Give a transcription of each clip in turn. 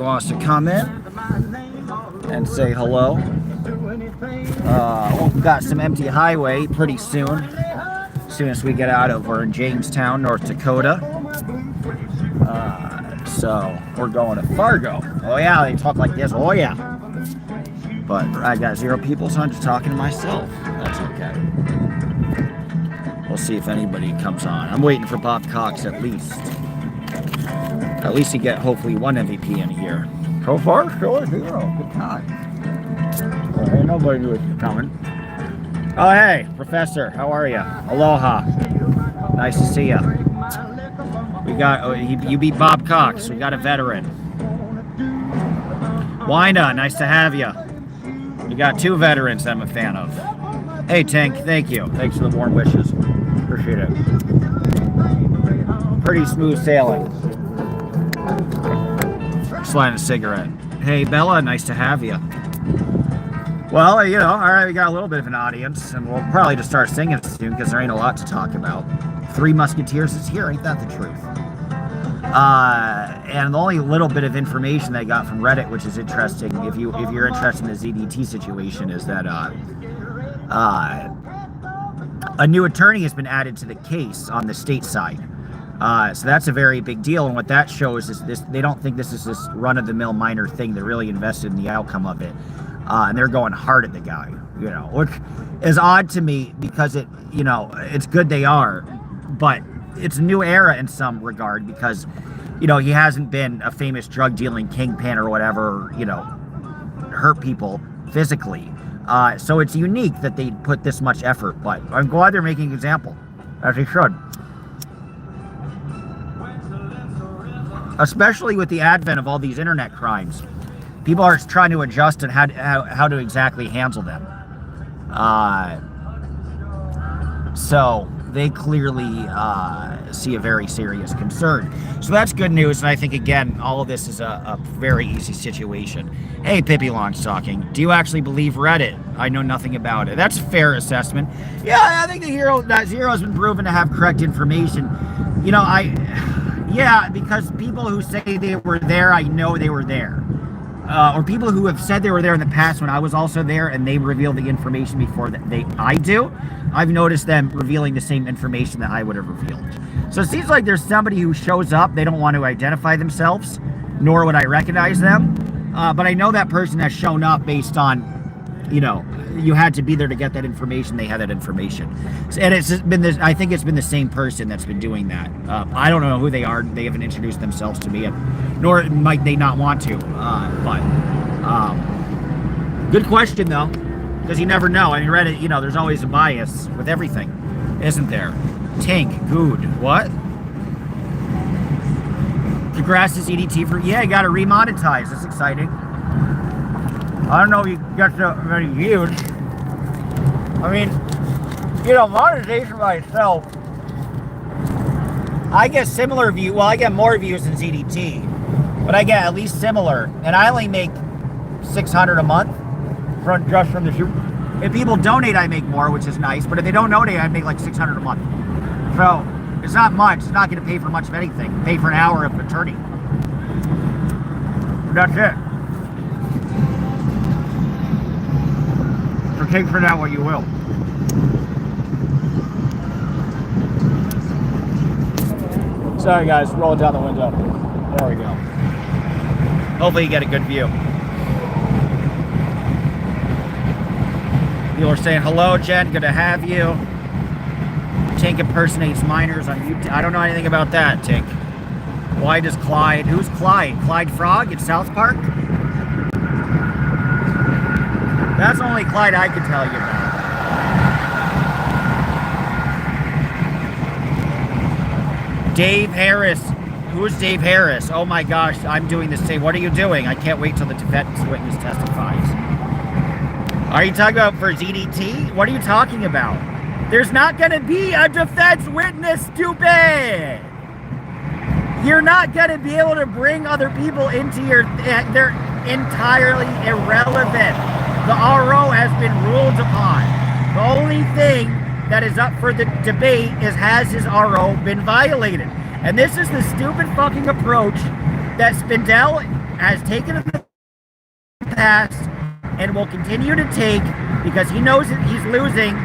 Wants to come in and say hello. We've got some empty highway pretty soon. As soon as we get out of, we're in Jamestown, North Dakota. So we're going to Fargo. Oh yeah, they talk like this. Oh yeah. But I got 0 people, so I'm just talking to myself. That's okay. We'll see if anybody comes on. I'm waiting for Bob Cox at least. At least you get hopefully 1 MVP in here. So far, still 0. Good time. Well, ain't nobody knew it was coming. Oh, hey, Professor. How are you? Aloha. Nice to see you. We got, you beat Bob Cox. We got a veteran. Wina, nice to have you. We got 2 veterans I'm a fan of. Hey, Tank, thank you. Thanks for the warm wishes. Appreciate it. Pretty smooth sailing. Sliding a cigarette. Hey, Bella, nice to have you. Well, you know, all right, we got a little bit of an audience, and we'll probably just start singing soon because there ain't a lot to talk about. 3 Musketeers is here, ain't that the truth? And the only little bit of information I got from Reddit, which is interesting, if you're interested in the ZDT situation, is that a new attorney has been added to the case on the state side. So that's a very big deal, and what that shows is they don't think this is this run-of-the-mill minor thing. They're really invested in the outcome of it, and they're going hard at the guy, you know, which is odd to me because it's good they are, but it's a new era in some regard because, you know, he hasn't been a famous drug-dealing kingpin or whatever, you know, hurt people physically. So it's unique that they put this much effort, but I'm glad they're making an example, as they should. Especially with the advent of all these internet crimes. People are trying to adjust on how to exactly handle them. So they clearly see a very serious concern. So that's good news, and I think, again, all of this is a very easy situation. Hey, Pippi Longstocking, do you actually believe Reddit? I know nothing about it. That's a fair assessment. Yeah, I think that Zero has been proven to have correct information. You know, yeah, because people who say they were there, I know they were there. Or people who have said they were there in the past when I was also there and they reveal the information before I do, I've noticed them revealing the same information that I would have revealed. So it seems like there's somebody who shows up, they don't want to identify themselves, nor would I recognize them. But I know that person has shown up based on, you know, you had to be there to get that information. They had that information, and it's been this. I think it's been the same person that's been doing that. I don't know who they are. They haven't introduced themselves to me, nor might they not want to. But good question though, because you never know. I mean, Reddit, you know, there's always a bias with everything, isn't there? Tank, good. What? Congrats to ZDT for you got to remonetize. That's exciting. I don't know if you got so many views. I mean, you know, monetization by itself, I get similar views. Well, I get more views than ZDT, but I get at least similar. And I only make $600 a month just from the shoot. If people donate, I make more, which is nice. But if they don't donate, I make like $600 a month. So it's not much. It's not going to pay for much of anything. Pay for an hour of attorney. That's it. Take for that what you will. Sorry guys, roll it down the window. There we go. Hopefully you get a good view. People are saying, hello Jen, good to have you. Tink impersonates minors on YouTube. I don't know anything about that, Tink. Why does Clyde, who's Clyde? Clyde Frog at South Park? That's the only Clyde I can tell you about. Dave Harris. Who's Dave Harris? Oh my gosh, I'm doing the same. What are you doing? I can't wait till the defense witness testifies. Are you talking about for ZDT? What are you talking about? There's not going to be a defense witness, stupid! You're not going to be able to bring other people into your... They're entirely irrelevant. The RO has been ruled upon. The only thing that is up for the debate is, has his RO been violated? And this is the stupid fucking approach that Spindell has taken in the past and will continue to take because he knows that he's losing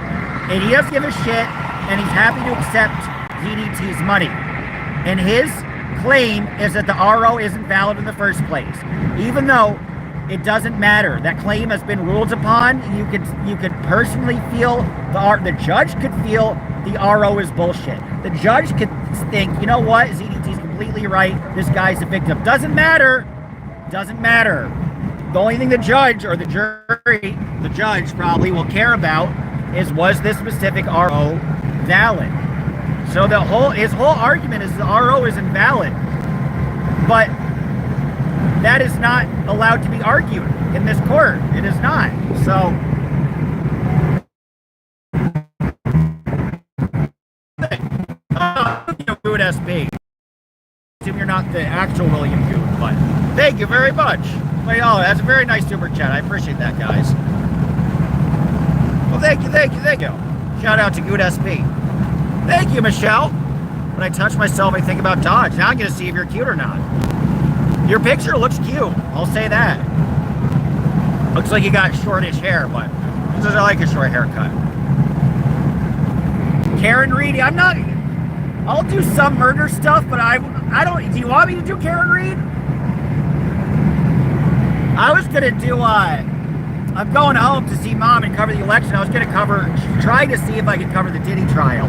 and he doesn't give a shit and he's happy to accept DDT's money. And his claim is that the RO isn't valid in the first place. Even though it doesn't matter. That claim has been ruled upon. You could personally feel the judge could feel the RO is bullshit. The judge could think, you know what, ZDT's completely right. This guy's a victim. Doesn't matter. Doesn't matter. The only thing the judge or the jury, the judge probably will care about is was this specific RO valid. So his whole argument is the RO is invalid. But that is not allowed to be argued in this court. It is not. So, Good SB. Assume you're not the actual William Good, but thank you very much. Oh, that's a very nice super chat. I appreciate that, guys. Well, thank you. Shout out to Good SB. Thank you, Michelle. When I touch myself, I think about Dodge. Now I'm going to see if you're cute or not. Your picture looks cute. I'll say that. Looks like you got shortish hair, but I like a short haircut. Karen Reed, I'll do some murder stuff, but I don't, do you want me to do Karen Reed? I was going to do, I'm going home to see Mom and cover the election. I was going to try to see if I could cover the Diddy trial.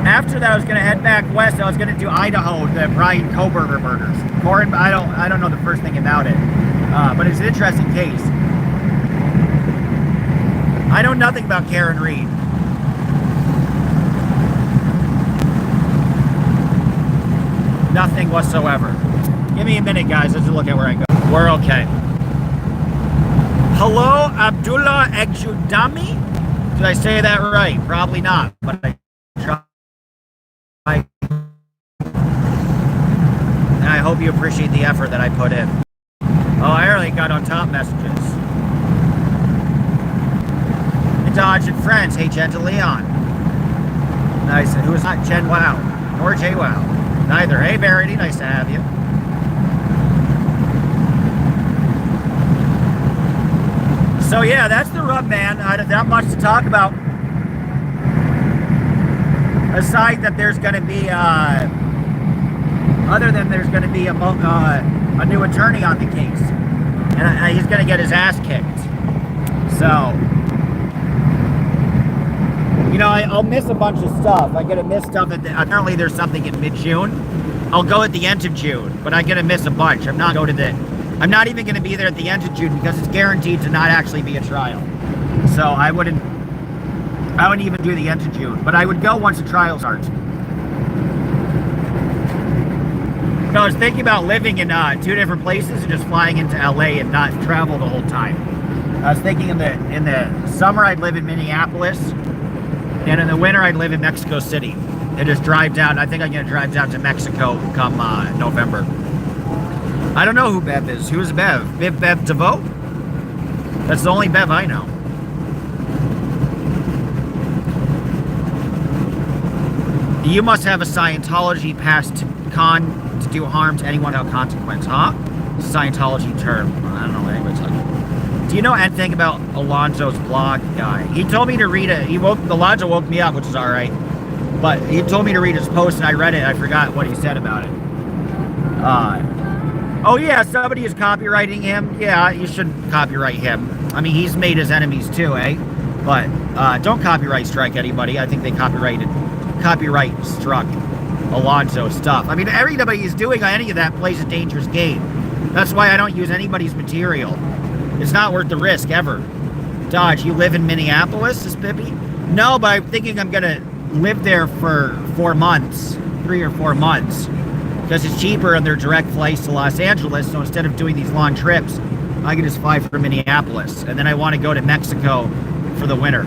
After that, I was going to head back west. I was going to do Idaho, the Brian Kohberger murders. I don't know the first thing about it, but it's an interesting case. I know nothing about Karen Reed. Nothing whatsoever. Give me a minute, guys. Let's look at where I go. We're okay. Hello, Abdullah Egjudami? Did I say that right? Probably not, but I tried. And I hope you appreciate the effort that I put in. Oh, I already got on top messages. Dodge and Friends. Hey, Gentle Leon. Nice. Who is not Jen Wow? Nor J Wow. Neither. Hey, Verity. Nice to have you. So, yeah, that's the rub, man. Not much to talk about. Aside that there's going to be, other than there's going to be a new attorney on the case. And he's going to get his ass kicked. So, you know, I'll miss a bunch of stuff. I'm going to miss stuff. Apparently there's something in mid-June. I'll go at the end of June, but I'm going to miss a bunch. I'm not even going to be there at the end of June because it's guaranteed to not actually be a trial. So I wouldn't even do the end of June, but I would go once the trial starts. I was thinking about living in 2 different places and just flying into LA and not travel the whole time. I was thinking in the summer I'd live in Minneapolis, and in the winter I'd live in Mexico City and just drive down. I think I'm going to drive down to Mexico come November. I don't know who Bev is. Who is Bev? Bev DeVoe? That's the only Bev I know. You must have a Scientology past con to do harm to anyone without consequence, huh? Scientology term. I don't know what anybody's talking about. Do you know anything about Alonzo's blog guy? He told me to read it. Alonzo woke me up, which is all right. But he told me to read his post, and I read it. I forgot what he said about it. Oh yeah, somebody is copywriting him. Yeah, you shouldn't copyright him. I mean, he's made his enemies too, eh? But don't copyright strike anybody. I think they copyright struck Alonzo stuff. I mean, everybody who's doing any of that plays a dangerous game. That's why I don't use anybody's material. It's not worth the risk ever. Dodge, you live in Minneapolis, is Pippi? No, but I'm thinking I'm gonna live there for 4 months, 3 or 4 months, because it's cheaper and they're direct flights to Los Angeles. So instead of doing these long trips, I can just fly from Minneapolis, and then I want to go to Mexico for the winter.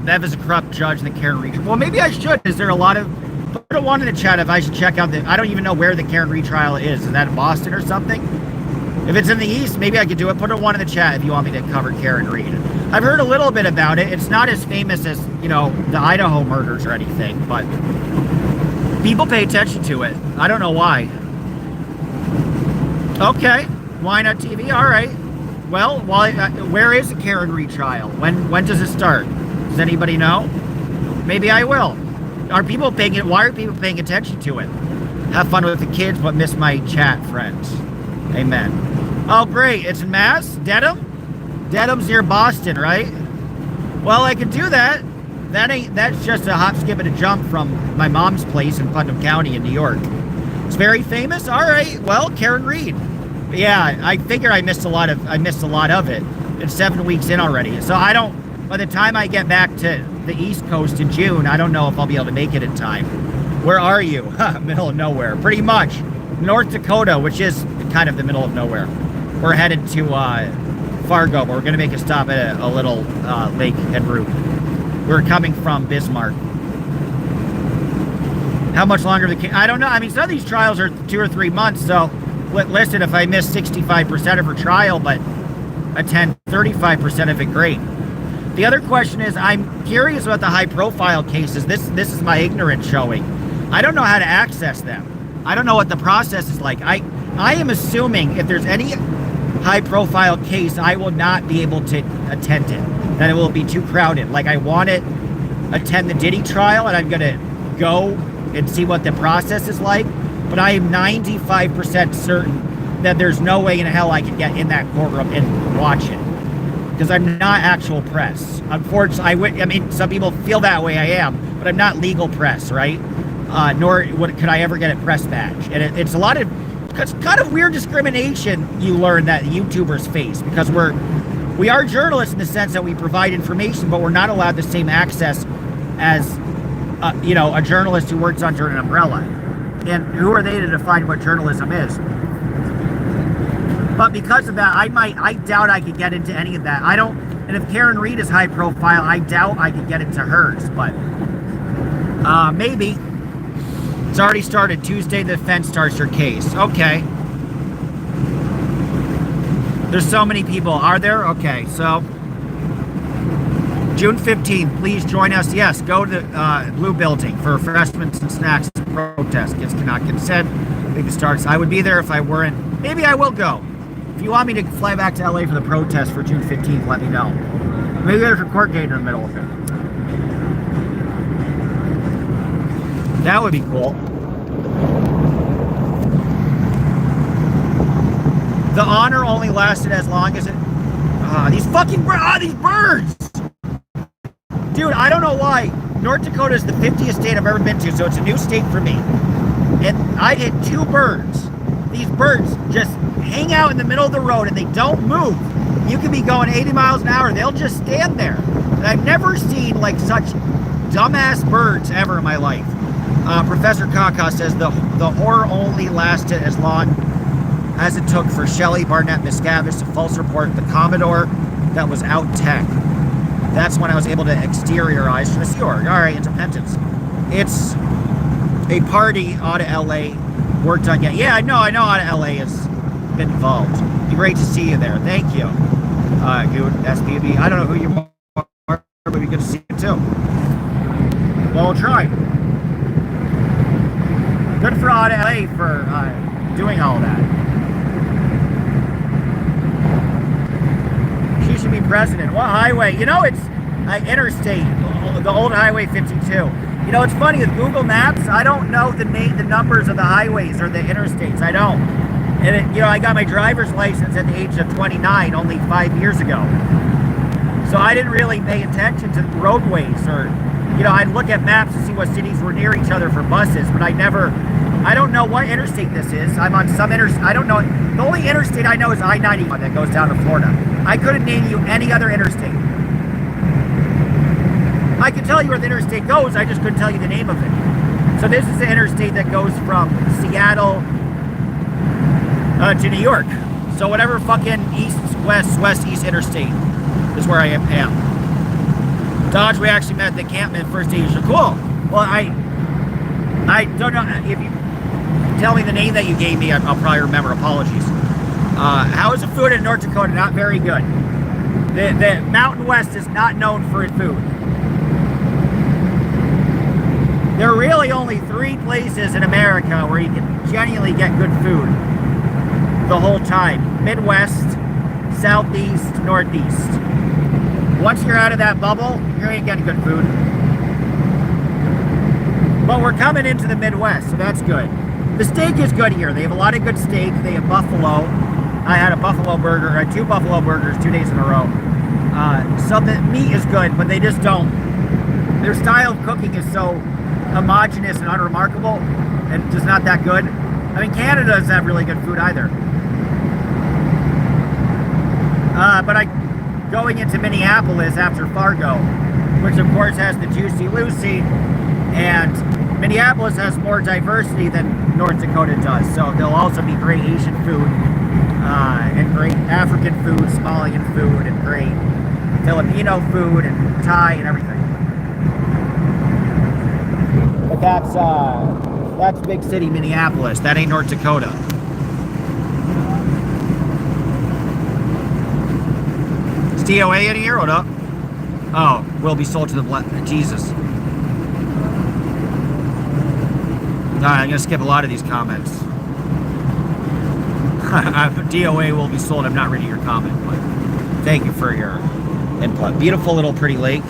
Bev is a corrupt judge in the Karen Reed. Well, maybe I should. Is there a lot of... Put a one in the chat if I should check out the... I don't even know where the Karen Reed trial is. Is that in Boston or something? If it's in the East, maybe I could do it. Put a one in the chat if you want me to cover Karen Reed. I've heard a little bit about it. It's not as famous as, you know, the Idaho murders or anything, but... People pay attention to it. I don't know why. Okay, why not TV? All right. Well, where is the Karen Reed trial? When does it start? Does anybody know? Maybe I will. Are people paying it? Why are people paying attention to it? Have fun with the kids, but miss my chat friends. Amen. Oh, great! It's in Mass, Dedham. Dedham's near Boston, right? Well, I could do that. That's just a hop, skip, and a jump from my mom's place in Putnam County in New York. It's very famous. All right. Well, Karen Reed. Yeah, I figured I missed a lot of it. It's 7 weeks in already. So I don't. By the time I get back to the East Coast in June, I don't know if I'll be able to make it in time. Where are you? Middle of nowhere. Pretty much. North Dakota, which is kind of the middle of nowhere. We're headed to Fargo, but we're going to make a stop at a little lake en route. We're coming from Bismarck. How much longer I don't know. I mean, some of these trials are 2 or 3 months, so listen, if I miss 65% of her trial, but attend 35% of it, great. The other question is, I'm curious about the high-profile cases. This is my ignorance showing. I don't know how to access them. I don't know what the process is like. I am assuming if there's any high-profile case, I will not be able to attend it. That it will be too crowded. Like, I want to attend the Diddy trial, and I'm going to go and see what the process is like. But I am 95% certain that there's no way in hell I can get in that courtroom and watch it. Because I'm not actual press. Unfortunately, I mean, some people feel that way. I am, but I'm not legal press, right? Nor could I ever get a press badge. And it's kind of weird discrimination you learn that YouTubers face, because we are journalists in the sense that we provide information, but we're not allowed the same access as a journalist who works under an umbrella. And who are they to define what journalism is? But because of that, I doubt I could get into any of that. And if Karen Reed is high profile, I doubt I could get into hers, but maybe. It's already started. Tuesday, the defense starts her case. Okay. There's so many people. Are there? Okay, so June 15th, please join us. Yes, go to Blue Building for refreshments and snacks protest. Kids cannot consent. I think it starts. I would be there if I weren't. Maybe I will go. If you want me to fly back to LA for the protest for June 15th, let me know. Maybe there's a court date in the middle of it. That would be cool. The honor only lasted as long as it... these birds! Dude, I don't know why. North Dakota is the 50th state I've ever been to, so it's a new state for me. And I hit 2 birds. These birds just hang out in the middle of the road and they don't move. You can be going 80 miles an hour, they'll just stand there. And I've never seen like such dumbass birds ever in my life. Professor Kaka says the horror only lasted as long as it took for Shelley Barnett Miscavige to false report the Commodore that was out tech. That's when I was able to exteriorize from the Sea Org. All right, Independence. It's a party out of LA. Worked on yet. Yeah, I know out of LA has been involved. It'd be great to see you there. Thank you. Good SPB. I don't know who you are, but it'd be good to see you too. Well, we'll try. Good for out of LA for doing all that. She should be president. What highway? You know, it's interstate, the old Highway 52. You know, it's funny with Google Maps. I don't know the numbers of the highways or the interstates. I don't. And I got my driver's license at the age of 29, only 5 years ago. So I didn't really pay attention to roadways, or I'd look at maps to see what cities were near each other for buses, but I don't know what interstate this is. I'm on some interstate. I don't know. The only interstate I know is I-91 that goes down to Florida. I couldn't name you any other interstate. I could tell you where the interstate goes, I just couldn't tell you the name of it. So this is the interstate that goes from Seattle to New York. So whatever fucking west-east interstate is where I am. Dodge, we actually met at the encampment first day. So cool. Well, I don't know if you tell me the name that you gave me, I'll probably remember. Apologies. How is the food in North Dakota? Not very good. The Mountain West is not known for its food. There are really only 3 places in America where you can genuinely get good food the whole time. Midwest, Southeast, Northeast. Once you're out of that bubble, you ain't getting good food. But we're coming into the Midwest, so that's good. The steak is good here. They have a lot of good steak. They have buffalo. I had a buffalo burger. I had 2 buffalo burgers 2 days in a row. So the meat is good, but they just don't. Their style of cooking is so homogenous and unremarkable, and just not that good. I mean, Canada doesn't have really good food either. But going into Minneapolis after Fargo, which of course has the Juicy Lucy, and Minneapolis has more diversity than North Dakota does, so there'll also be great Asian food, and great African food, Somalian food, and great Filipino food, and Thai, and everything. But that's big city Minneapolis. That ain't North Dakota. Is DOA in here? What up? Oh, will be sold to the black. Jesus. Alright, I'm gonna skip a lot of these comments. DOA will be sold. I'm not reading your comment, but thank you for your input. Beautiful little pretty lake.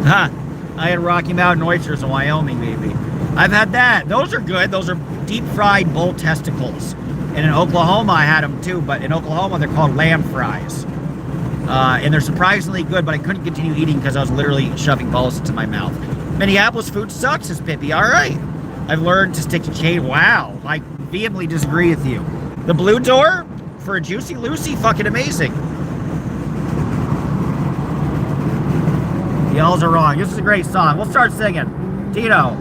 Huh. I had Rocky Mountain oysters in Wyoming, baby. I've had that. Those are good. Those are deep fried bull testicles. And in Oklahoma, I had them too, but in Oklahoma, they're called lamb fries. And they're surprisingly good, but I couldn't continue eating because I was literally shoving balls into my mouth. Minneapolis food sucks, says Pippi. All right. I've learned to stick to chain. Wow. I vehemently disagree with you. The Blue Door for a Juicy Lucy, fucking amazing. Y'alls are wrong. This is a great song. We'll start singing. Tito.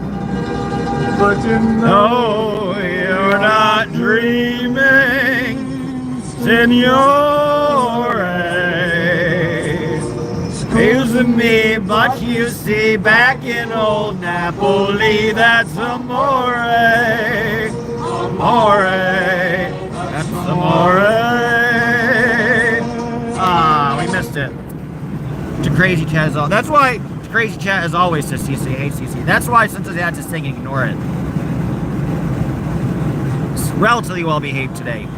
But you know you're not dreaming, Signore. Excuse me, but you see, back in old Napoli, that's amore. Amore. That's amore. Ah, we missed it. To Crazy Chat is all. That's why Crazy Chat is always says CC, hey CC. That's why since I had to sing, ignore it. It's relatively well behaved today.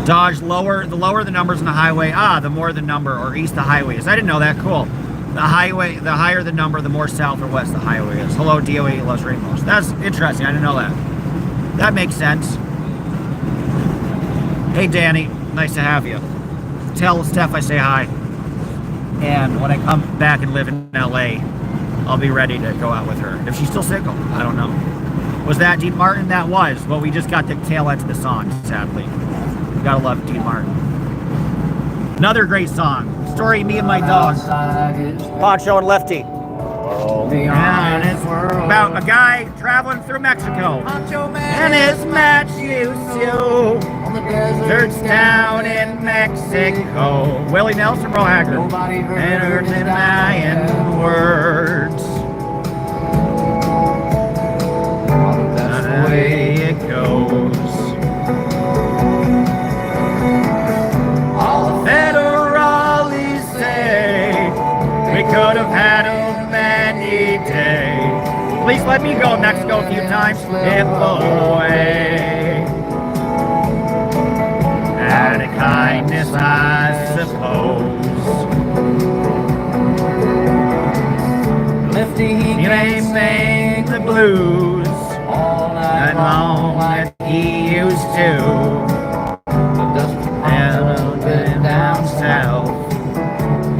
Dodge lower, the lower the numbers on the highway, the more the number, or east the highway is. I didn't know that. Cool. The highway, the higher the number, the more south or west the highway is. Hello, DOA loves rainbows. That's interesting. I didn't know that. That makes sense. Hey, Danny. Nice to have you. Tell Steph I say hi. And when I come back and live in LA, I'll be ready to go out with her. If she's still single, I don't know. Was that Dean Martin? That was. Well, we just got the tail end of the song, sadly. You gotta love Dean Martin. Another great song. Story, Me and My Dog. Poncho and Lefty. And it's about a guy traveling through Mexico. And his match used to Desert town in Mexico. Willie Nelson, Bro Haggard. And earth and Mayan words. That's the way it goes. All the federales say we could have had them any day. Please let me go Mexico a few times. If away. Out of kindness, I suppose. Lefty, he may sing the blues all night long like he used to. And been down south,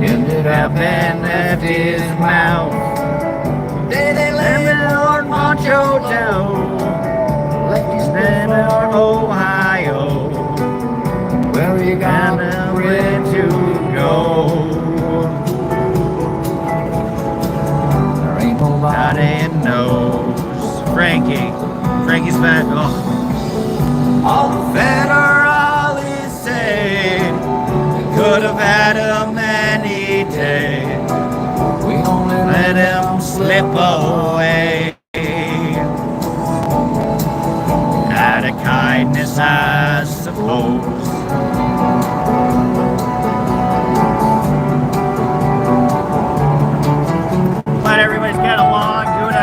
ended up in Lefty's mouth. Did they let Lord Moncho down? Lefty's been on Ohio. Where you got nowhere to go. There ain't nobody knows. Frankie's back. Oh. All the federales say we could have had him any day. We only let him slip away. Out of kindness, I suppose. Glad everybody's getting along, doing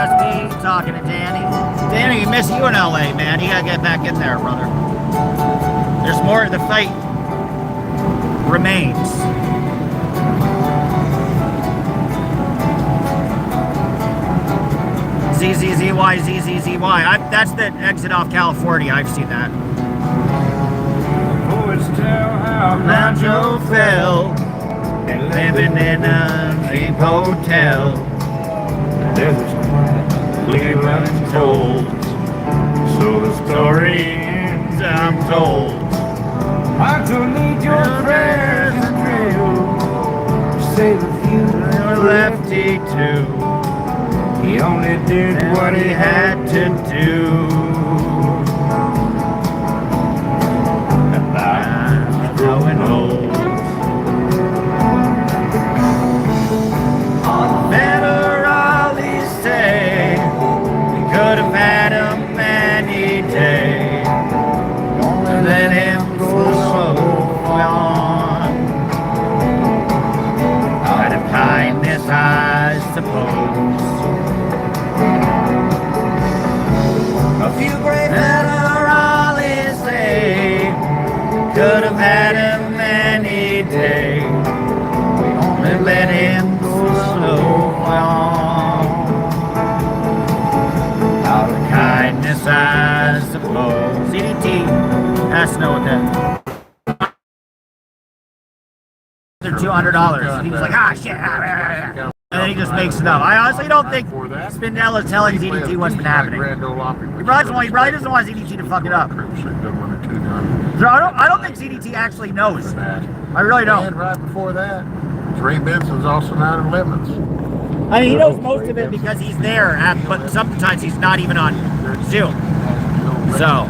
see you in LA, man. You gotta get back in there, brother. There's more. The fight remains. ZZZY, ZZZY. That's the exit off California. I've seen that. Boys tell how Now Joe fell and living in a cheap hotel. desert's quiet, Cleveland told. So the story ends, I'm told. I don't need your prayers and trail. Say the few Your lefty too. he only did What he had to do. And I'm growing old. On Federale say we could have had him any day. Only let him go so on. Out of kindness, I suppose. A few great Federales say could have had him any day. We only let him go slow on. Out of kindness, I suppose. CDT has to know what that. They're $200. And he was like, ah, shit. And then he just makes it up. I honestly don't think Spindella's telling ZDT what's been happening. He probably doesn't want ZDT to fuck it up. So I don't think ZDT actually knows. I really don't. And right before that, Ray Benson's also not in limits. I mean, he knows most of it because he's there, but sometimes he's not even on Zoom. So.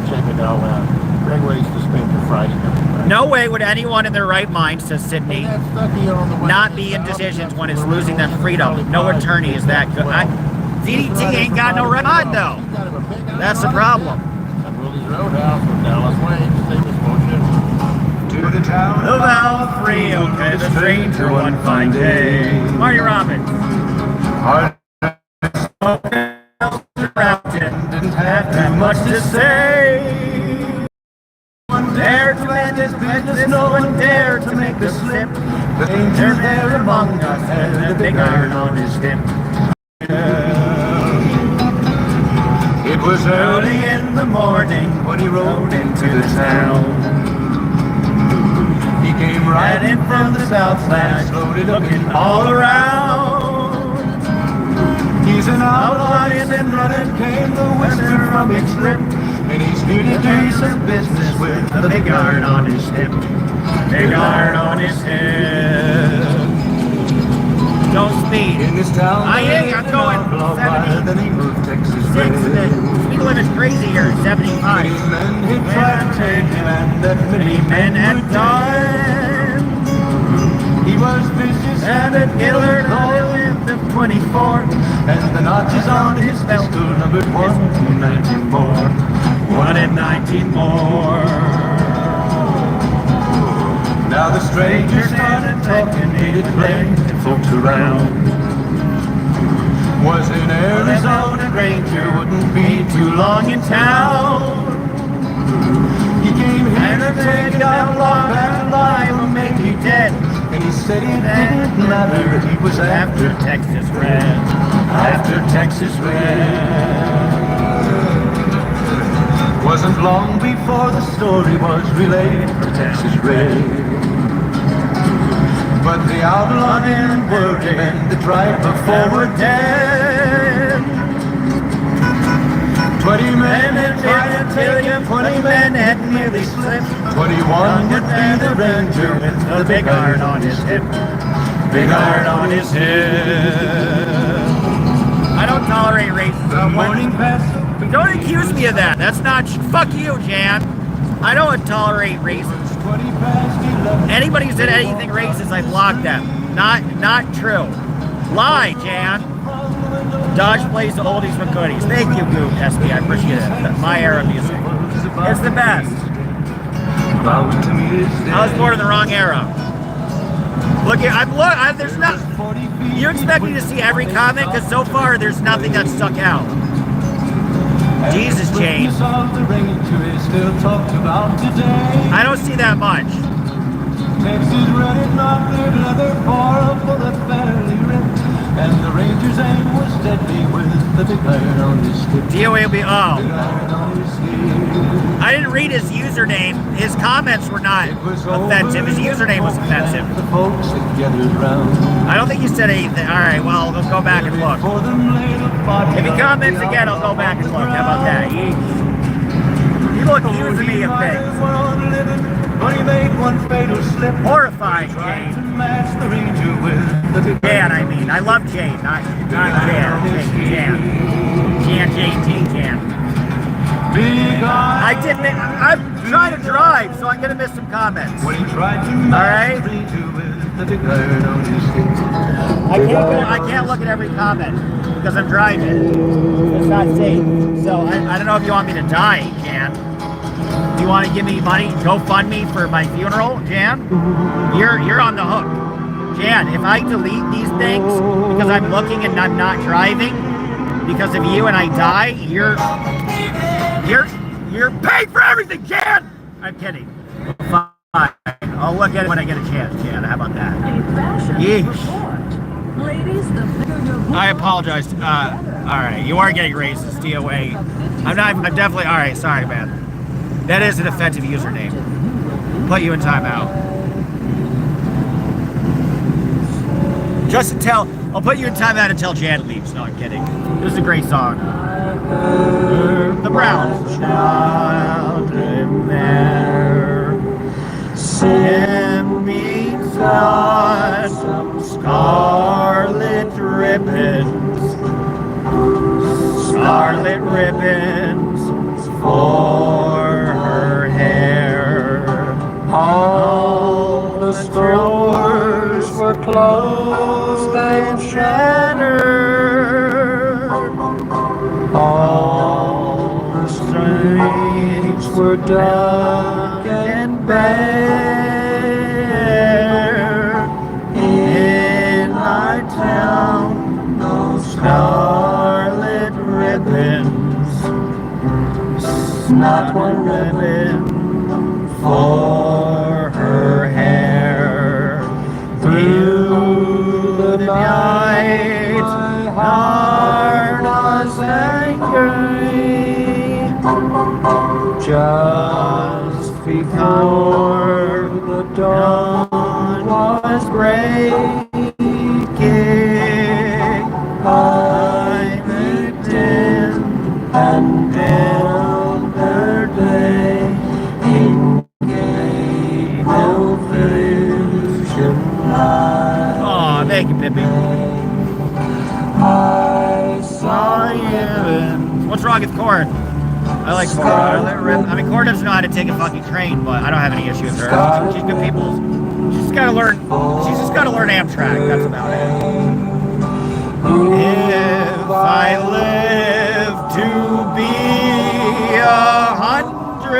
Check it all out. Great ways to spend your Friday night. No way would anyone in their right mind, says Sydney, not be in decisions when it's losing that freedom. No attorney is that good. ZDT ain't got no right mind, though. That's the problem. To the town of Alfred, okay, the stranger one fine day. Marty Robbins. Didn't have too much to say. One dared to end his business, no one dared to make the slip. The danger there among us had a big iron on his hip. It was early in the morning when he rode into the town. He came riding from the south side, slowly looking all around. He's an outlaw, he's been running, came the whisper from his lip. And he's here to do some business with a big iron on his hip. Big iron on his hip. Don't speed. In this town, I ain't, I'm going 70. Then he moved Texas Six, the speed limit's crazy here, 75. Many men had tried to take him, and that Many men had died. He was vicious And a killer lived of 24. and the notches on his pistol numbered 1 to 19 more. 1 and 19 more. Now the stranger started talking, hated playing folks around. Was in Arizona, Ranger wouldn't be Too long in town. He came here to take out law and lie will make you dead. And he said it didn't matter, he was after Texas Red. After Texas Red. Wasn't long before the story was relayed for Texas Red. But the outlaw didn't worry and the tribe before were dead. 20 men had tried to take him, 20 men had nearly slipped. 21 would be the ranger with the big iron on his hip. Big iron on his hip. I don't tolerate racism. The morning passed. Don't accuse me of that. That's not. Fuck you, Jan. I don't tolerate racism. 20 past 11. Anybody who said anything racist, I blocked them. Not true. Lie, Jan. Dodge plays the oldies but goodies. Thank you, Goop SB. I appreciate it. My era music. It's the best. I was born in the wrong era. Look here, there's not. You expect me to see every comment? Because so far there's nothing that stuck out. Jesus, James. I don't see that much. Texas running off their leather for a bullet fairly ripped, and the Ranger's aim was deadly with the big iron on his hip. DOA will be, oh. I didn't read his username. His comments were not offensive. His username was offensive. The folks that gathered round. I don't think he said anything. All right, well, let's go back and look. If he comments again, I'll go back and look. How about that? He accusing me of things. But he made one fatal slip. Horrifying, Jane. Jan, I mean. I love Jane, not Jan. Jan. I didn't. I'm trying to drive, so I'm gonna miss some comments. All right. I can't look at every comment because I'm driving. It's not safe. So I don't know if you want me to die, Jan. Do you want to give me money? GoFundMe for my funeral, Jan? You're on the hook, Jan. If I delete these things because I'm looking and I'm not driving because of you and I die, you're paid for everything, Jan. I'm kidding. Fine. I'll look at it when I get a chance, Jan. How about that? Yeesh. I apologize. All right, you are getting raises, DOA. I'm definitely. All right, sorry, man. That is an offensive username. Put you in timeout. I'll put you in timeout until Jan leaves. No, I'm kidding. This is a great song. The Browns. Child in there. Send me some scarlet ribbons. Scarlet ribbons for her hair. All the stores were closed and shattered. All the streets were dark and bare. In our town, no scarlet ribbons. Not one ribbon for her hair. Through the night, my heart was angry. Just before the dawn was breaking, I moved in and down their day in gay illusion light. Aw, thank you, Pippi. I saw you. What's wrong with Cord? I like Cord. I mean, Cord doesn't know how to take a fucking train, but I don't have any issue with her. She's good people. She's just gotta learn Amtrak. That's about it. If I live to be 100,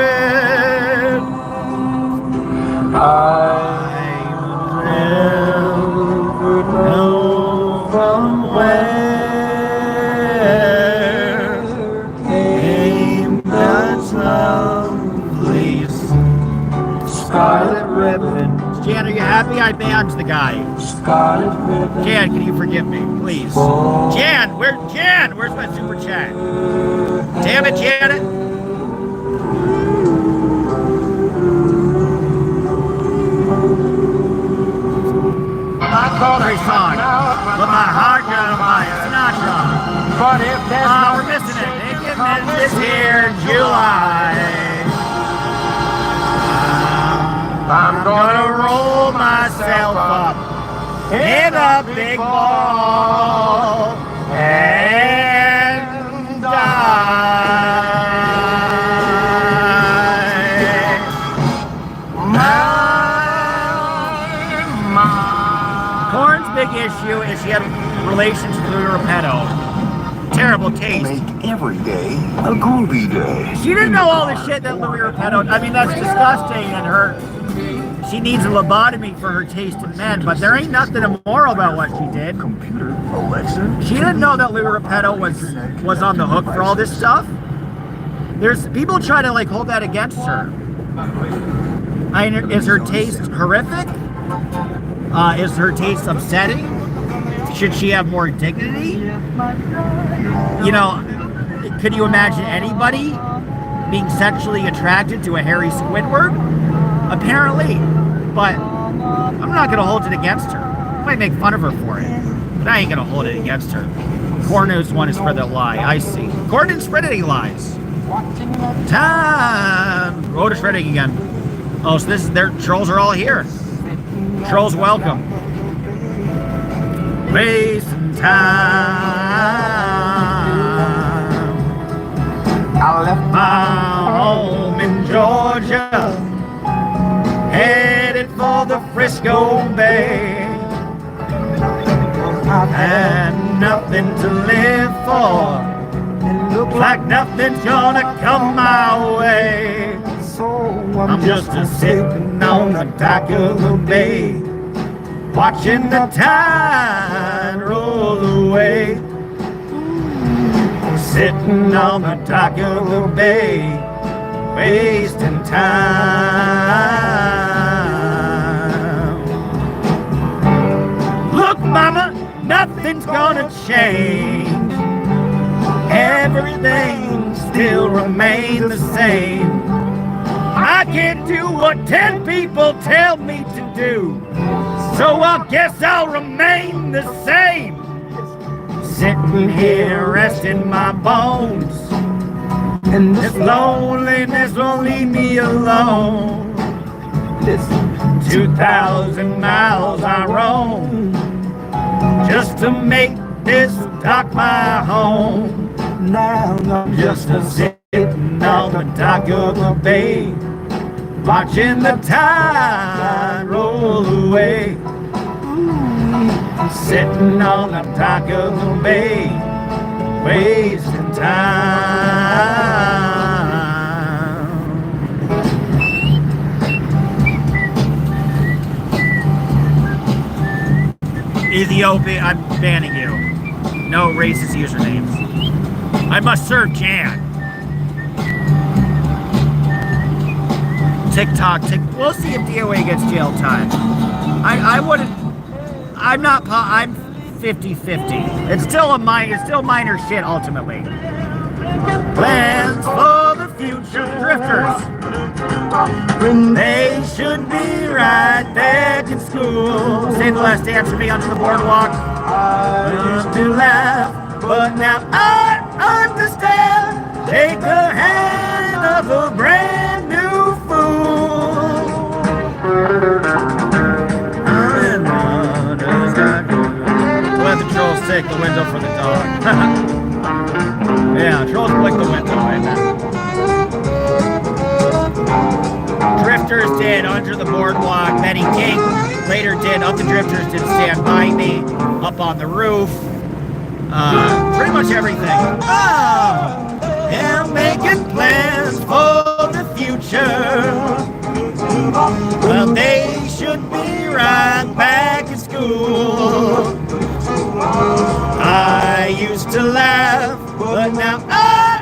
I never know from where came that lovely scarlet ribbon. Jan, are you happy I banned the guy? Jan, can you forgive me, please? Jan, where's my super chat? Damn it, Janet. Great song. But my heart gonna buy a Sinatra. But if there's we're missing it. They get this here in July. I'm gonna roll myself up in a big ball and die. Corn's big issue is she had relations with Louis Repetto. Terrible taste. Make every day a groovy day. She didn't know all the shit that Louis Repetto. I mean, that's disgusting and her. she needs a lobotomy for her taste in men, but there ain't nothing immoral about what she did. Computer, Alexa. She didn't know that Lou Repetto was on the hook for all this stuff. There's people try to like hold that against her. Is her taste horrific? Is her taste upsetting? Should she have more dignity? You know, could you imagine anybody being sexually attracted to a hairy Squidward? Apparently. But I'm not going to hold it against her. I might make fun of her for it. But I ain't going to hold it against her. Corners one is for the lie. I see. Corn didn't spread any lies. Time! Road is shredding again. Oh, so this is their trolls are all here. Trolls welcome. Wasting time. I left My home in Georgia, headed for the Frisco Bay. I've had nothing to live for. Looks like nothing's gonna come my way. so I'm just a sitting on the dock of the bay, watching the tide roll away. Sitting on the dock of the bay, wasting time. Look, mama, nothing's gonna change. Everything still remains the same. I can't do what 10 people tell me to do, so I guess I'll remain the same. Sitting here resting my bones, and this loneliness won't leave me alone. 2,000 miles I roam, just to make this dock my home. Now I'm just a sitting on the dock of the bay, watching the tide roll away. Sitting on the dock of the bay, wasting time. Ethiopia, I'm banning you. No racist usernames. I must serve Jan. TikTok, we'll see if DOA gets jail time. I wouldn't, I'm 50-50. It's still minor shit ultimately. Plans for the future drifters. They should be right back in school. Say the last dance for me onto the boardwalk. I used to laugh, but now I understand. Take the hand of a brand new fool. Let the trolls take the window for the dog. Yeah, trolls blick the window, amen. Drifters did Under the Boardwalk. Betty King later did Up the Drifters did Stand By Me, Up on the Roof. Pretty much everything. And making plans for the future. Well, they should be right back in school. I used to laugh, but now I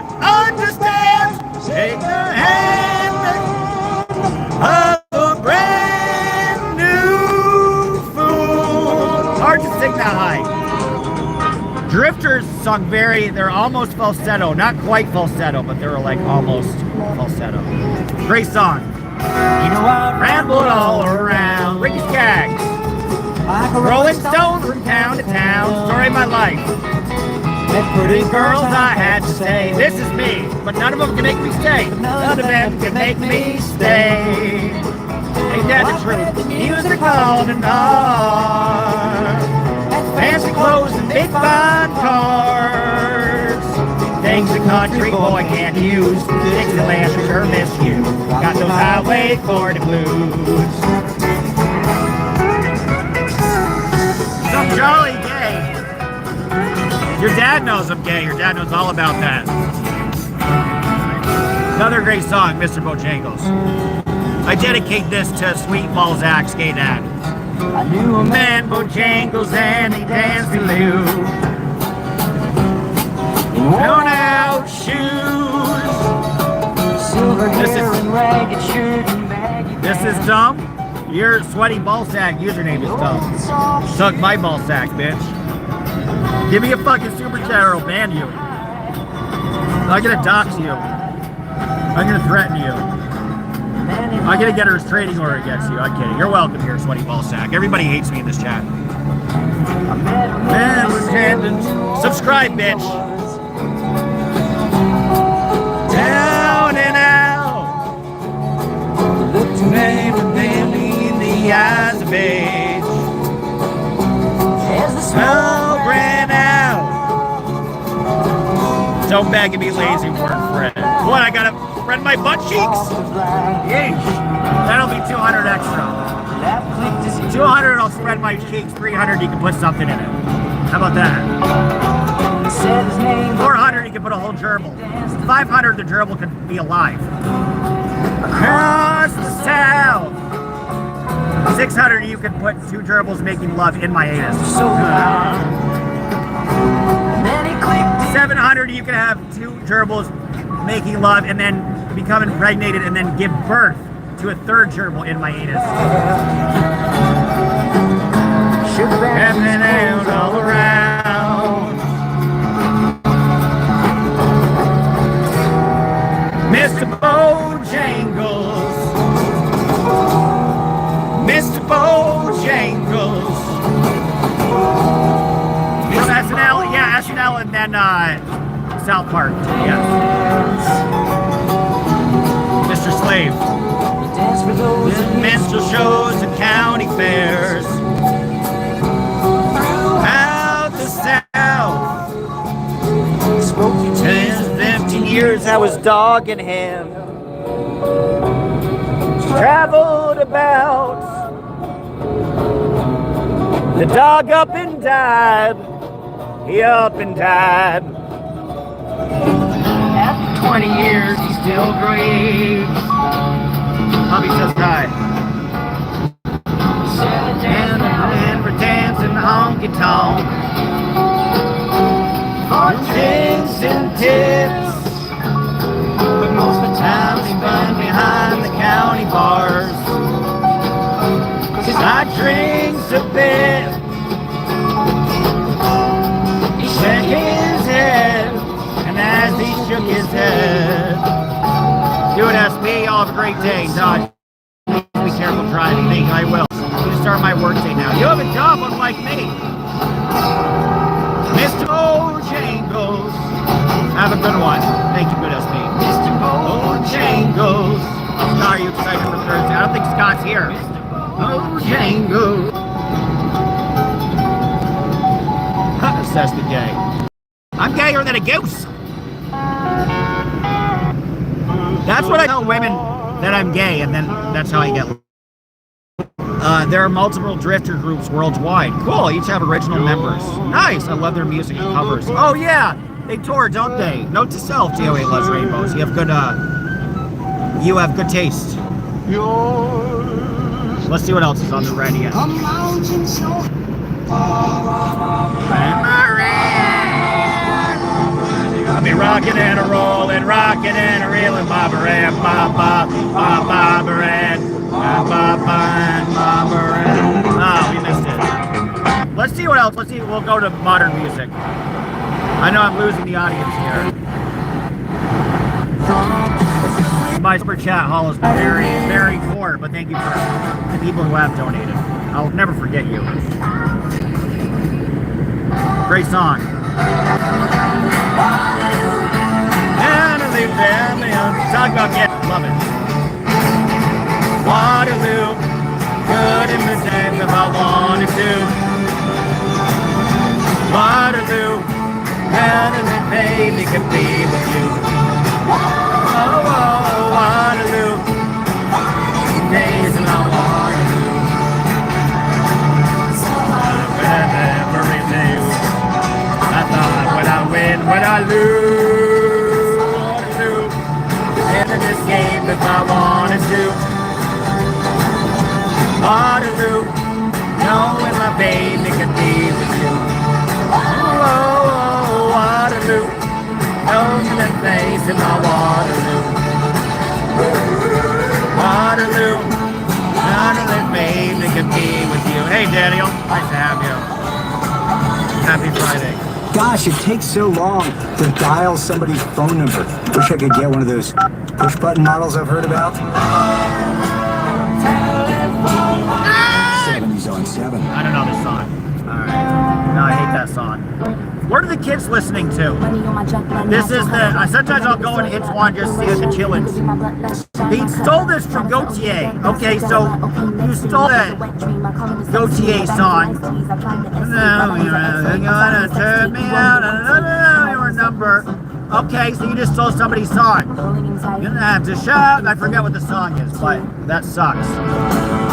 understand. Take the hand of a brand new fool. Hard to sing that high. Drifters sung they're almost falsetto, not quite falsetto, but they were like almost falsetto. Great song. You know I rambled all around Ricky Skaggs, Rolling Stone from town to town, story of my life. Met pretty girls I had to say, this is me, but none of them can make me stay. None of them can make me stay. Ain't that the truth? Music called an art. Fancy clothes and big fine cars. Things the country boy can't use. Dixieland sure miss you. Got those Highway 40 blues. Some jolly gay. Your dad knows I'm gay. Your dad knows all about that. Another great song, Mr. Bojangles. I dedicate this to Sweet Balzac's gay dad. I knew a man Bojangles and he danced to Lou. Worn out shoes, silver hair and ragged shirt and baggy This is dumb. Your Sweaty Ballsack username is dumb. Suck my ballsack, bitch. Give me a fucking super chat or I'll ban you. I'm gonna dox you. I'm gonna threaten you. I'm gonna get a restraining order against you. I'm kidding. You're welcome here, Sweaty Ballsack. Everybody hates me in this chat. Man was handling. Subscribe, bitch. Down and out. Look to me in the eyes of age. As the smoke ran out. Don't beg me, lazy word friend. What, I gotta spread my butt cheeks? Yeesh. That'll be 200 extra. 200, I'll spread my cheeks. 300, you can put something in it. How about that? 400, you can put a whole gerbil. 500, the gerbil can be alive. Across the south. 600, you can put 2 gerbils making love in my anus. 700, you can have 2 gerbils making love and then become impregnated and then give birth to a 3rd gerbil in my anus. And then out all around. Mr. Bojangles. Mr. Bojangles. From SNL, yeah, SNL and then South Park, yes. Mr. Slave. Minstrel shows and county fairs. Out the South. 10 to 15 years I was dogging him. Traveled about. The dog up and died. He up and died. After 20 years, he still grieves. Hubby says hi. And we're dancing honky tonk. For drinks and tips. But most of the time, we find behind the county bars. 'Cause I drinks a bit. He shook his head, and as he shook his head, do it, SP. Y'all have a great day. Dodge. Be careful driving. Thank you. I will. I'm going to start my work day now. You have a job unlike me. Mr. Bojangles. Have a good one. Thank you, good SP. Mr. Bojangles. Scott, are you excited for Thursday? I don't think Scott's here. Bojangles. Says the gay. I'm gayer than a goose. That's what I tell women, that I'm gay, and then that's how I get. There are multiple drifter groups worldwide. Cool, each have original members. Nice, I love their music and covers. Oh yeah, they tour, don't they? Note to self, DOA loves rainbows. You have good taste. Let's see what else is on the radio. I'll be rocking and a rolling, rocking and a reeling, Bobber and Baba, Bobber and Bobber and. Oh, we missed it. Let's see what else. Let's see. We'll go to modern music. I know I'm losing the audience here. My super chat haul is very, very poor, but thank you for the people who have donated. I'll never forget you. Great song. Talk about getting, love it. Waterloo, good in the days if I wanted to. Waterloo, and then baby could be with you. Oh, Waterloo, days in Waterloo. Memories new. I thought, would I win, would I lose? In this game if I wanted to. Waterloo, knowing my baby could be with you. Oh, Waterloo, knowing the face in my Waterloo. Waterloo, knowing that baby could be with you. Hey, Daniel, nice to have you. Happy Friday. Gosh, it takes so long to dial somebody's phone number. Wish I could get one of those push-button models I've heard about. 70s on 7. I don't know this song. Alright. No, I hate that song. What are the kids listening to? This is the... sometimes I'll go and hit one just to see the chillins. They stole this from Gautier. Okay, so you stole that Gautier song. No, you're gonna turn me out. Your number. Okay, so you just stole somebody's song. You're gonna have to shout. I forget what the song is, but that sucks.